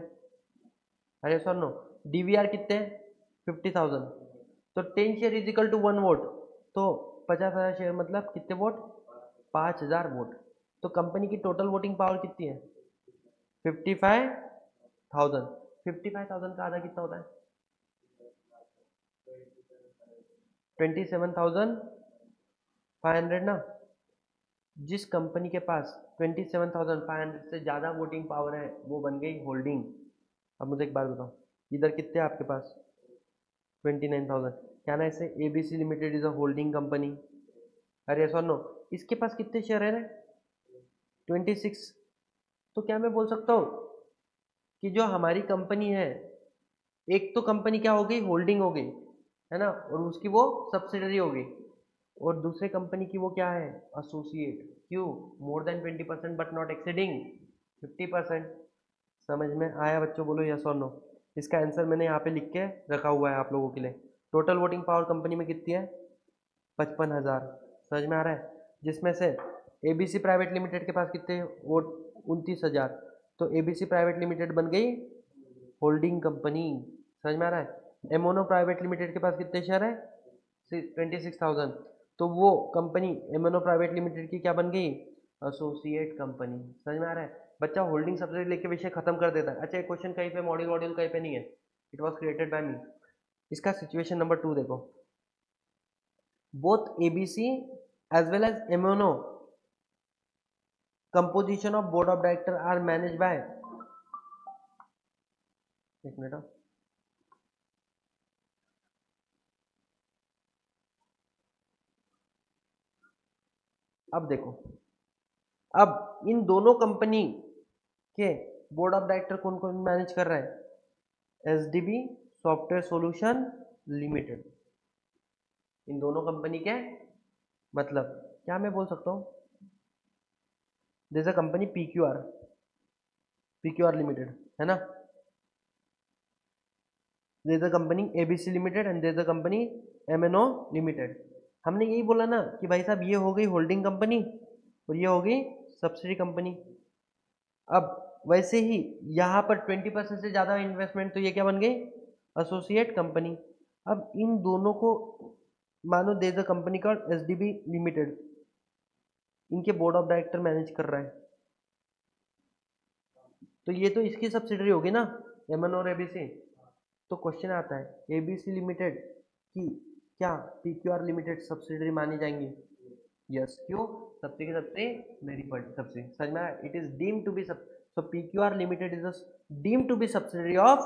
अरे सर नो, DVR कितने हैं? 50,000, तो 10 share is equal to 1 vote, तो 50,000 शेयर मतलब कितने वोट? 5,000 वोट। तो कंपनी की टोटल वोटिंग पावर कितनी है? 55,000। 55,000 का आधा कितना होता है? 27,500 ना। जिस कंपनी के पास 27,500 से ज़्यादा वोटिंग पावर है वो बन गई होल्डिंग। अब मुझे एक बात बताओ, इधर कितने आपके पास? 29,000। क्या ना इसे ABC limited is a holding company? अरे सर नो, इसके पास कितने शेयर है? 26। तो क्या मैं बोल सकता हूँ कि जो हमारी कंपनी है, एक तो कंपनी क्या हो गई? होल्डिंग हो गई, है ना, और उसकी वो सब्सिडरी हो गई, और दूसरे कंपनी की वो क्या है? एसोसिएट। क्यों? More than 20% but not exceeding 50%। समझ में आया बच्चों? बोलो यस और नो। इसका आंसर मैंने यहाँ पे लिख के रखा हुआ है आप लोगों के लिए। टोटल वोटिंग पावर कंपनी में कितनी है? 55,000। समझ में आ रहा है? जिसमें से ABC प्राइवेट लिमिटेड के पास कितने वोट? 29,000। तो ABC प्राइवेट लिमिटेड बन गई होल्डिंग कंपनी। समझ में आ रहा है? एमोनो प्राइवेट लिमिटेड के पास कितने शेयर है? 26,000। तो वो कंपनी एमोनो प्राइवेट लिमिटेड की क्या बन गई? Associate company. समझ में आ रहा है? बच्चा होल्डिंग सब्सिडी लेके विषय खत्म कर देता है। अच्छा, एक क्वेश्चन कहीं पे मॉड्यूल वॉड्यूल कहीं पे नहीं है, it was created by me. इसका सिचुएशन नंबर 2 देखो, both ABC as well as एमोनो composition of board of director are manage by, एक मिनट, अब देखो, अब इन दोनों कंपनी के बोर्ड ऑफ डायरेक्टर कौन कौन मैनेज कर रहा है? SDB software solution limited. इन दोनों कंपनी के मतलब क्या मैं बोल सकता हूँ, this a company PQR limited है ना, there is a company ABC limited and there is a company MNO limited. हमने यही बोला ना कि भाई साहब ये हो गई होल्डिंग कंपनी और ये हो गई सब्सिडी कंपनी। अब वैसे ही यहाँ पर 20% से ज़्यादा इन्वेस्टमेंट, तो ये क्या बन गई? Associate company. अब इन दोनों को मानो देयर इज अ कंपनी का एसडीबी लिमिटेड, इनके बोर्ड ऑफ डायरेक्टर मैनेज कर रहा है, तो ये तो इसकी सब्सिडरी होगी ना, एमएनओ और एबीसी। तो क्वेश्चन आता है एबीसी लिमिटेड की क्या पीक्यूआर लिमिटेड सब्सिडरी मानी जाएंगी? यस, क्यों? सबसे की सबसे मेरी पॉइंट सबसे समझ में आया, it is deemed to be so PQR limited is deemed to be subsidiary of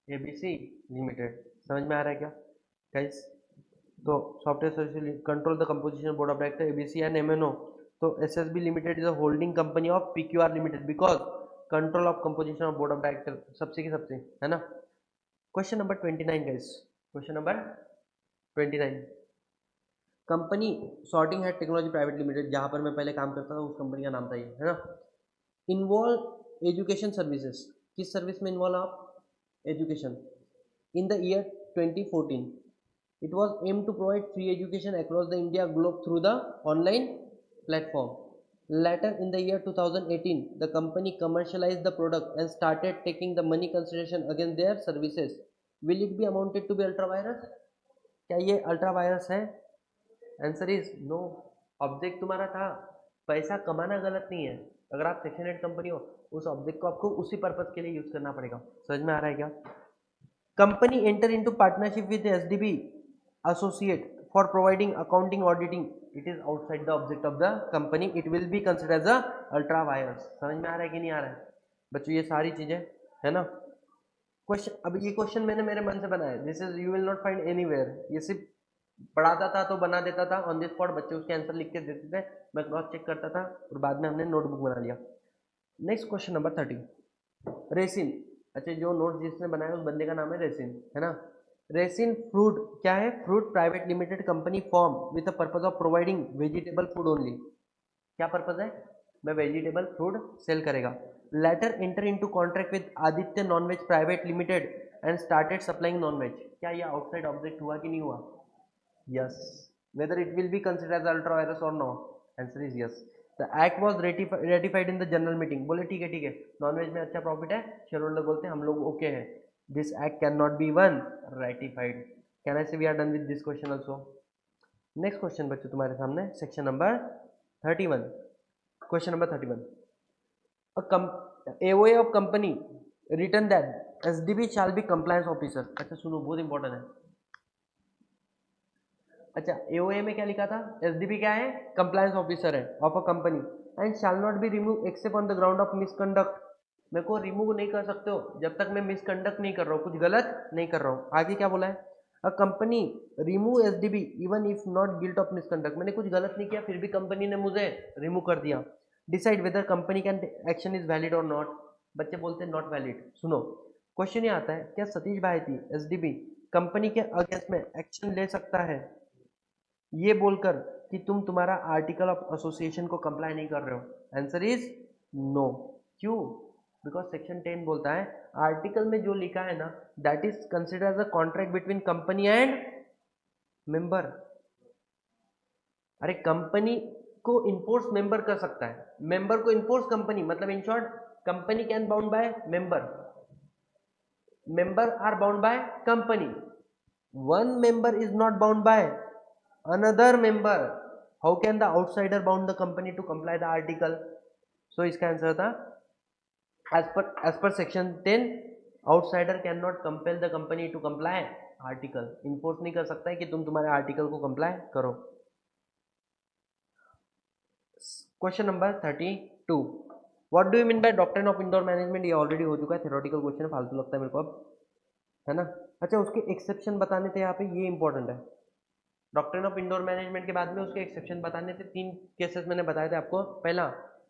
ABC limited. समझ में आ रहा है क्या गाइस? तो software service control the composition board of director ABC and MNO. तो SSB limited is a holding company of PQR limited because control of composition of board of director सबसे की सबसे, है ना। Question number 29 guys, question number 29। Company sorting head technology private limited, जहाँ पर मैं पहले काम करता था उस कंपनी का नाम था ये, है ना। इन्वॉल्व एजुकेशन सर्विसेज, किस सर्विस में इन्वॉल्व आप? Education. In the year 2014 it was aimed to provide free education across the India globe through the online platform. Later in the year 2018 the company commercialized the product and started taking the money consideration against their services. Will it be amounted to be ultra virus? क्या ये ultra vires है? Answer is no. Object तुम्हारा था पैसा कमाना, गलत नहीं है। अगर आप सेक्शन 8 कंपनी हो, उस ऑब्जेक्ट को आपको उसी पर्पज के लिए यूज करना पड़ेगा। समझ में आ रहा है क्या? Company enter into partnership with SDB associate for providing accounting auditing, it is outside the object of the company, it will be considered as a ultra vires. समझ में आ रहा है कि नहीं आ रहा है बच्चों? ये सारी चीजें है ना। क्वेश्चन, अब ये क्वेश्चन मैंने मेरे मन से बनाया, this is you will not find anywhere. ये सिर्फ पढ़ाता था तो बना देता था ऑन द स्पॉट, बच्चे उसके आंसर लिख के देते थे, मैं क्रॉस चेक करता था और बाद में हमने नोटबुक बना लिया। Next question number 30, reason. अच्छा, जो नोट जिसने बनाया उस बंदे का नाम है रेसिन, है ना। रेसिन फ्रूट क्या है? Fruit private limited company form with the purpose of providing vegetable food only. क्या पर्पज है? मैं वेजिटेबल फूड सेल करेगा। Later enter into contract with Aditya nonveg private limited and started supplying nonveg. क्या ये outside object हुआ कि नहीं हुआ? Yes. Whether it will be considered as ultra vires और no? Answer is yes. The act was ratified in the general meeting. बोले ठीक है ठीक है, नॉनवेज में अच्छा प्रॉफिट है, शेयर होल्डर बोलते हैं हम लोग ओके हैं, this act can not be one ratified. Can I say we are done with this question also. Next question बच्चों तुम्हारे सामने, section number 31, question number 31। AOA of company written that SDB shall be compliance officer। अच्छा सुनो, बहुत important है। अच्छा, AOA में क्या लिखा था? एसडीबी क्या है? कंप्लायंस ऑफिसर है of a company and shall not be remove except on the ground of misconduct. मेरे को रिमूव नहीं कर सकते हो जब तक मैं मिसकंडक्ट नहीं कर रहा हूँ, कुछ गलत नहीं कर रहा हूँ। आगे क्या बोला है? A company remove SDB even if not guilt of misconduct. मैंने कुछ गलत नहीं किया फिर भी कंपनी ने मुझे रिमूव कर दिया। Decide whether company can action is valid और नॉट। बच्चे बोलते हैं नॉट वैलिड। सुनो, क्वेश्चन ये आता है, क्या सतीश भारती एसडीबी कंपनी के अगेंस्ट में एक्शन ले सकता है ये बोलकर कि तुम तुम्हारा आर्टिकल ऑफ एसोसिएशन को कंप्लाई नहीं कर रहे हो? Answer is no. क्यों? बिकॉज सेक्शन 10 बोलता है आर्टिकल में जो लिखा है ना, that is consider as a contract between company and member. अरे कंपनी को इन्फोर्स मेंबर कर सकता है, मेंबर को इन्फोर्स कंपनी, मतलब in short company can bound by member, member are bound by company, one member is not bound by another member. How can the outsider bound the company to comply the article? So इसका answer था as per section 10 outsider cannot compel the company to comply article। Enforce नहीं कर सकता है कि तुम तुम्हारे article को कंप्लाई करो। Question number 32, what do you mean by doctrine of indoor management. ये ऑलरेडी हो चुका है, थ्योरेटिकल क्वेश्चन है, फालतू लगता है मेरे को अब, है ना। अच्छा, उसके एक्सेप्शन बताने थे यहाँ पे, ये इंपॉर्टेंट है। डॉक्ट्रिन ऑफ इंडोर मैनेजमेंट के बाद में उसके एक्सेप्शन बताने थे। 3 केसेस मैंने बताए थे आपको। पहला,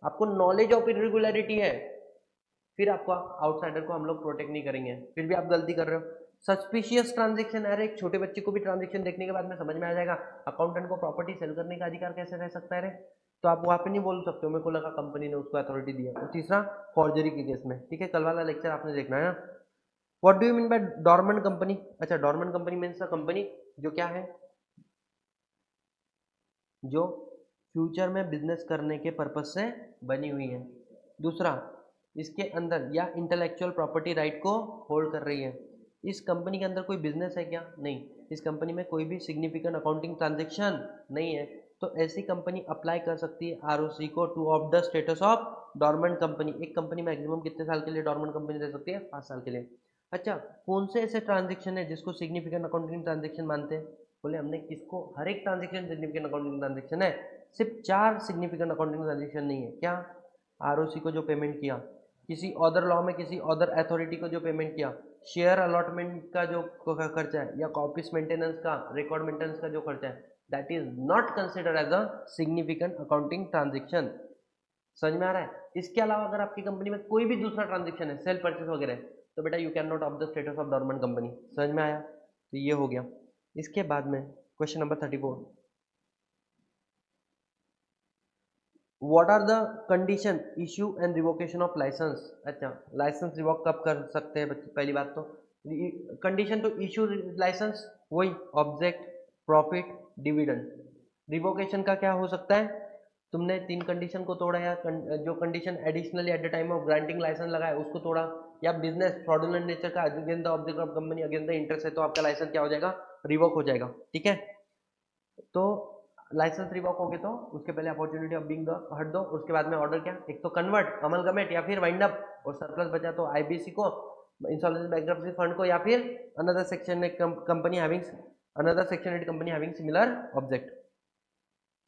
आपको नॉलेज ऑफ इरेगुलरिटी है, फिर आपको आउटसाइडर को हम लोग प्रोटेक्ट नहीं करेंगे, फिर भी आप गलती कर रहे हो। सस्पिशियस ट्रांजेक्शन, अरे एक छोटे बच्चे को भी ट्रांजेक्शन देखने के बाद में समझ में आ जाएगा अकाउंटेंट को प्रॉपर्टी सेल करने का अधिकार कैसे रह सकता है रे, तो आप वहाँ पे नहीं बोल सकते हो मेरे को लगा कंपनी ने उसको अथॉरिटी दिया। और तीसरा, फॉर्जरी के केस में, ठीक है, कल वाला लेक्चर आपने देखना है ना। What do you mean by dormant company? अच्छा, dormant company means a company जो क्या है, जो फ्यूचर में बिजनेस करने के पर्पज से बनी हुई है। दूसरा, इसके अंदर या इंटेलेक्चुअल प्रॉपर्टी राइट को होल्ड कर रही है। इस कंपनी के अंदर कोई बिजनेस है क्या? नहीं। इस कंपनी में कोई भी सिग्निफिकेंट अकाउंटिंग ट्रांजेक्शन नहीं है, तो ऐसी कंपनी अप्लाई कर सकती है आरओसी को two of the status of dormant company. एक कंपनी मैक्सिमम कितने साल के लिए डॉर्मेंट कंपनी रह सकती है? 5 साल के लिए। अच्छा, कौन से ऐसे ट्रांजेक्शन है जिसको सिग्निफिकेंट अकाउंटिंग ट्रांजेक्शन मानते हैं? बोले हमने किसको, हर एक ट्रांजेक्शन सिग्निफिकेंट अकाउंटिंग ट्रांजेक्शन है, सिर्फ 4 सिग्निफिकेंट अकाउंटिंग ट्रांजेक्शन नहीं है। क्या? आरओसी को जो पेमेंट किया, किसी अदर लॉ में किसी अदर अथॉरिटी को जो पेमेंट किया, शेयर अलॉटमेंट का जो खर्चा है, या ऑफिस मेंटेनेंस का, रिकॉर्ड मेंटेनेंस का जो खर्चा है, that is not considered as a significant accounting transaction. समझ में आ रहा है? इसके अलावा अगर आपकी कंपनी में कोई भी दूसरा ट्रांजेक्शन है, सेल परचेस वगैरह, तो बेटा you can not of the status of dormant company. समझ में आया? तो ये हो गया। इसके बाद में question number 34, what are the condition issue and revocation of license? अच्छा, लाइसेंस रिवोक कब कर सकते हैं बच्चे? पहली बात तो कंडीशन तो इश्यू लाइसेंस, वही ऑब्जेक्ट, प्रॉफिट, डिविडेंड। रिवोकेशन का क्या हो सकता है? तुमने 3 कंडीशन को तोड़ा, या जो condition additionally at the time of granting license लगाया उसको तोड़ा, या बिजनेस फ्रॉडुलेंट नेचर का against the object of company against the interest है, तो आपका लाइसेंस क्या हो जाएगा? रिवोक हो जाएगा। ठीक है, तो लाइसेंस रिवॉक हो गए तो उसके पहले अपॉर्चुनिटी ऑफ बीइंग हट दो, उसके बाद में ऑर्डर क्या, एक तो कन्वर्ट, अमलगमेट, या फिर वाइंड अप, और सरप्लस बचा तो आईबीसी को, इंसॉल्वेंसी बैंक्रप्सी फंड को, या फिर another section company having, another section 8 company having similar object.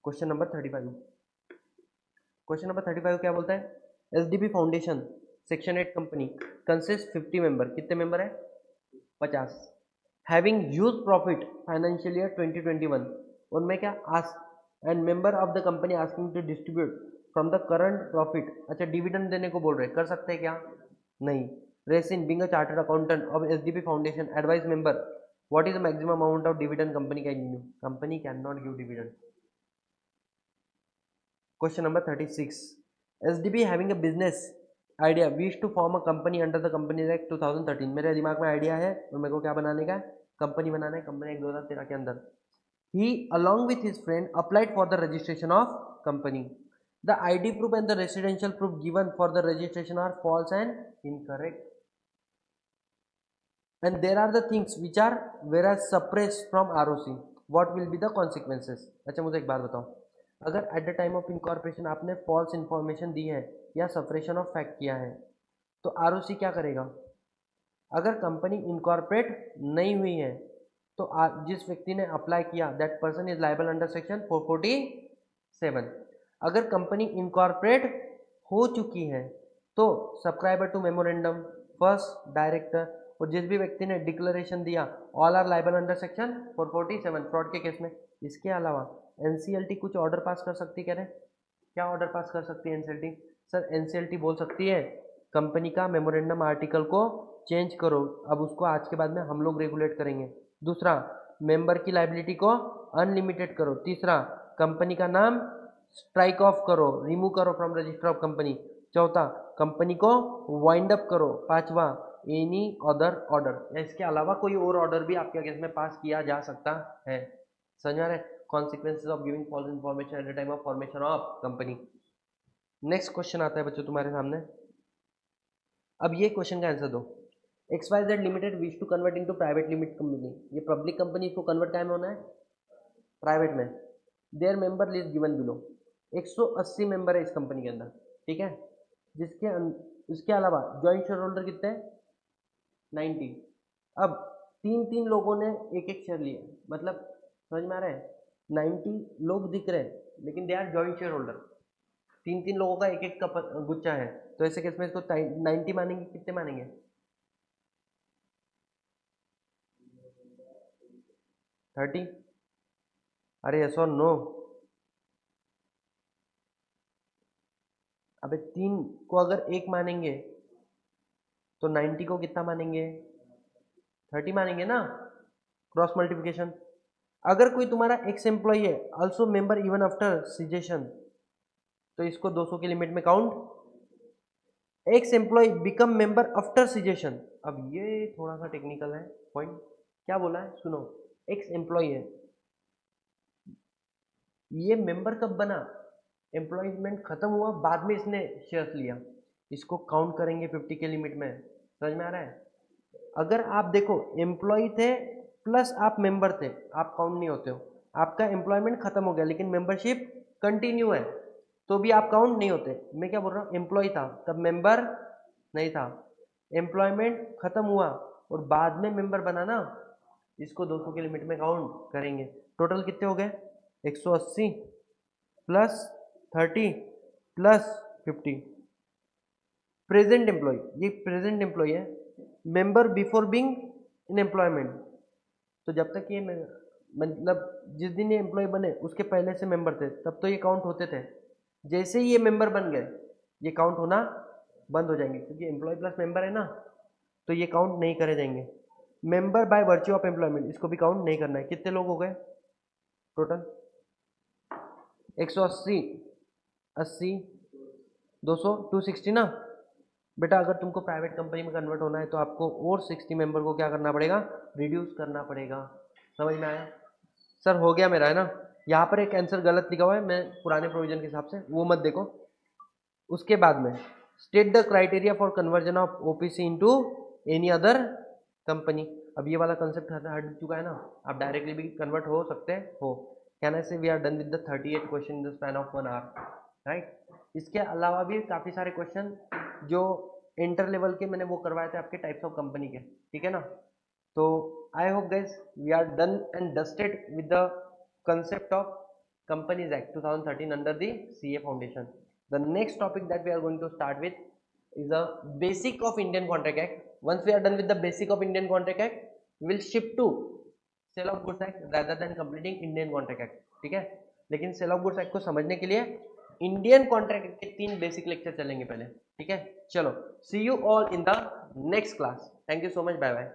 Question number 35, question number 35 क्या बोलता है? SDB foundation section 8 company consist 50 member, कितने मेंबर है? 50, having huge profit financial year 2021, उनमें क्या ask and member of the company asking to distribute from the current profit. अच्छा, dividend देने को बोल रहे, कर सकते हैं क्या? नहीं। Reason being a chartered accountant of SDB foundation advice member what is the maximum amount of dividend company can give? Company can not give dividend. Question number 36, SDB having a business idea wish to form a company under the company act 2013। मेरे दिमाग में idea है और मेरे को क्या बनाने का है? कंपनी बनाना है, कंपनी एक्ट 2013 के अंदर। He, along with his friend, applied for the registration of company. The ID proof and the residential proof given for the registration are false and incorrect. And there are the things which are whereas suppressed from ROC. What will be the consequences? अच्छा, मुझे एक बात बताओ, अगर eight the time of incorporation आपने false information दी है या suppression of fact किया है, तो आरओसी क्या करेगा? अगर कंपनी इनकॉर्पोरेट नहीं हुई है तो जिस व्यक्ति ने अप्लाई किया that person is liable under section 447। अगर कंपनी इनकॉर्पोरेट हो चुकी है तो subscriber to memorandum, first director, और जिस भी व्यक्ति ने डिक्लेरेशन दिया, all are liable under section 447 fraud के केस में। इसके अलावा एनसीएलटी कुछ ऑर्डर पास कर सकती है, कह रहे क्या ऑर्डर पास कर सकती है एनसीएलटी? सर एनसीएलटी बोल सकती है कंपनी का मेमोरेंडम आर्टिकल को चेंज करो, अब उसको आज के बाद में हम लोग रेगुलेट करेंगे। दूसरा, मेंबर की लाइबिलिटी को अनलिमिटेड करो। तीसरा, कंपनी का नाम स्ट्राइक ऑफ करो, रिमूव करो फ्रॉम रजिस्टर ऑफ कंपनी। चौथा, कंपनी को वाइंड अप करो। पांचवा, एनी अदर ऑर्डर, या इसके अलावा कोई और ऑर्डर भी आपके अगेंस्ट में पास किया जा सकता है। समझ आ रहा है? Consequences of giving false information at the time of formation of company. Next question आता है बच्चों तुम्हारे सामने। अब ये क्वेश्चन का आंसर दो। XYZ limited wish to convert into private limited company, ये पब्लिक कंपनी, इसको कन्वर्ट क्या में होना है? प्राइवेट में। Their member list given below, 180 member है इस कंपनी के अंदर, ठीक है, इसके अलावा जॉइंट शेयर होल्डर कितने हैं? 90। अब 3 लोगों ने एक शेयर लिए, मतलब समझ में आ रहा है? 90 लोग दिख रहे हैं लेकिन they are joint shareholder, 3 लोगों का एक का गुच्छा है, तो ऐसे केस में इसको 90 मानेंगे, कितने मानेंगे? 30। अरे यस और नो। अबे 3 को अगर 1 मानेंगे तो 90 को कितना मानेंगे? 30 मानेंगे ना, क्रॉस मल्टीप्लिकेशन। अगर कोई तुम्हारा एक्स एम्प्लॉय है also member even after cessation, तो इसको 200 की लिमिट में count. Ex employ become member after cessation, अब ये थोड़ा सा टेक्निकल है पॉइंट। क्या बोला है सुनो, एक्स एम्प्लॉय है, ये मेंबर कब बना? एम्प्लॉयमेंट खत्म हुआ बाद में इसने शेयर्स लिया, इसको काउंट करेंगे 50 के लिमिट में। समझ में आ रहा है? अगर आप देखो एम्प्लॉय थे प्लस आप मेंबर थे, आप काउंट नहीं होते हो। आपका एम्प्लॉयमेंट खत्म हो गया लेकिन मेंबरशिप कंटिन्यू है, तो भी आप काउंट नहीं होते। मैं क्या बोल रहा हूँ, एम्प्लॉय था तब मेंबर नहीं था, एम्प्लॉयमेंट खत्म हुआ और बाद में मेंबर बना ना, इसको 200 के लिमिट में काउंट करेंगे। टोटल कितने हो गए? 180 प्लस 30 प्लस 50। प्रेजेंट एम्प्लॉय, ये प्रेजेंट एम्प्लॉय है, member before being in employment. तो जब तक ये मतलब जिस दिन ये एम्प्लॉय बने उसके पहले से मेंबर थे तब तो ये काउंट होते थे। जैसे ही ये मेंबर बन गए ये काउंट होना बंद हो जाएंगे, क्योंकि एम्प्लॉय प्लस मेंबर है ना, तो ये काउंट नहीं करे जाएंगे। Member by virtue of employment, इसको भी काउंट नहीं करना है। कितने लोग हो गए टोटल? 180, 80, 200, 260 ना। बेटा अगर तुमको प्राइवेट कंपनी में कन्वर्ट होना है तो आपको और 60 मेंबर को क्या करना पड़ेगा? रिड्यूस करना पड़ेगा। समझ में आया? सर हो गया मेरा, है ना। यहाँ पर एक आंसर गलत लिखा हुआ है, मैं पुराने प्रोविजन के हिसाब से वो मत देखो। उसके बाद में state the criteria for conversion of OPC into any other company. अब ये वाला कंसेप्ट हट चुका है ना, आप डायरेक्टली भी कन्वर्ट हो सकते हो। Can I say we are done with the 38 question in the span of 1 hour, right. इसके अलावा भी काफ़ी सारे क्वेश्चन जो इंटर लेवल के मैंने वो करवाए थे आपके टाइप्स ऑफ कंपनी के, ठीक है ना। तो I hope guys we are done and dusted with the concept of Companies Act 2013 under the CA Foundation. The next topic that we are going to start with is the basic of Indian Contract Act. Once we are done with the basic of Indian Contract Act, we will shift to Sale of Goods Act rather than completing Indian Contract Act. ठीक है, लेकिन Sale of Goods Act को समझने के लिए Indian contract के 3 basic lecture चलेंगे पहले, ठीक है। चलो, see you all in the next class. Thank you so much, bye bye.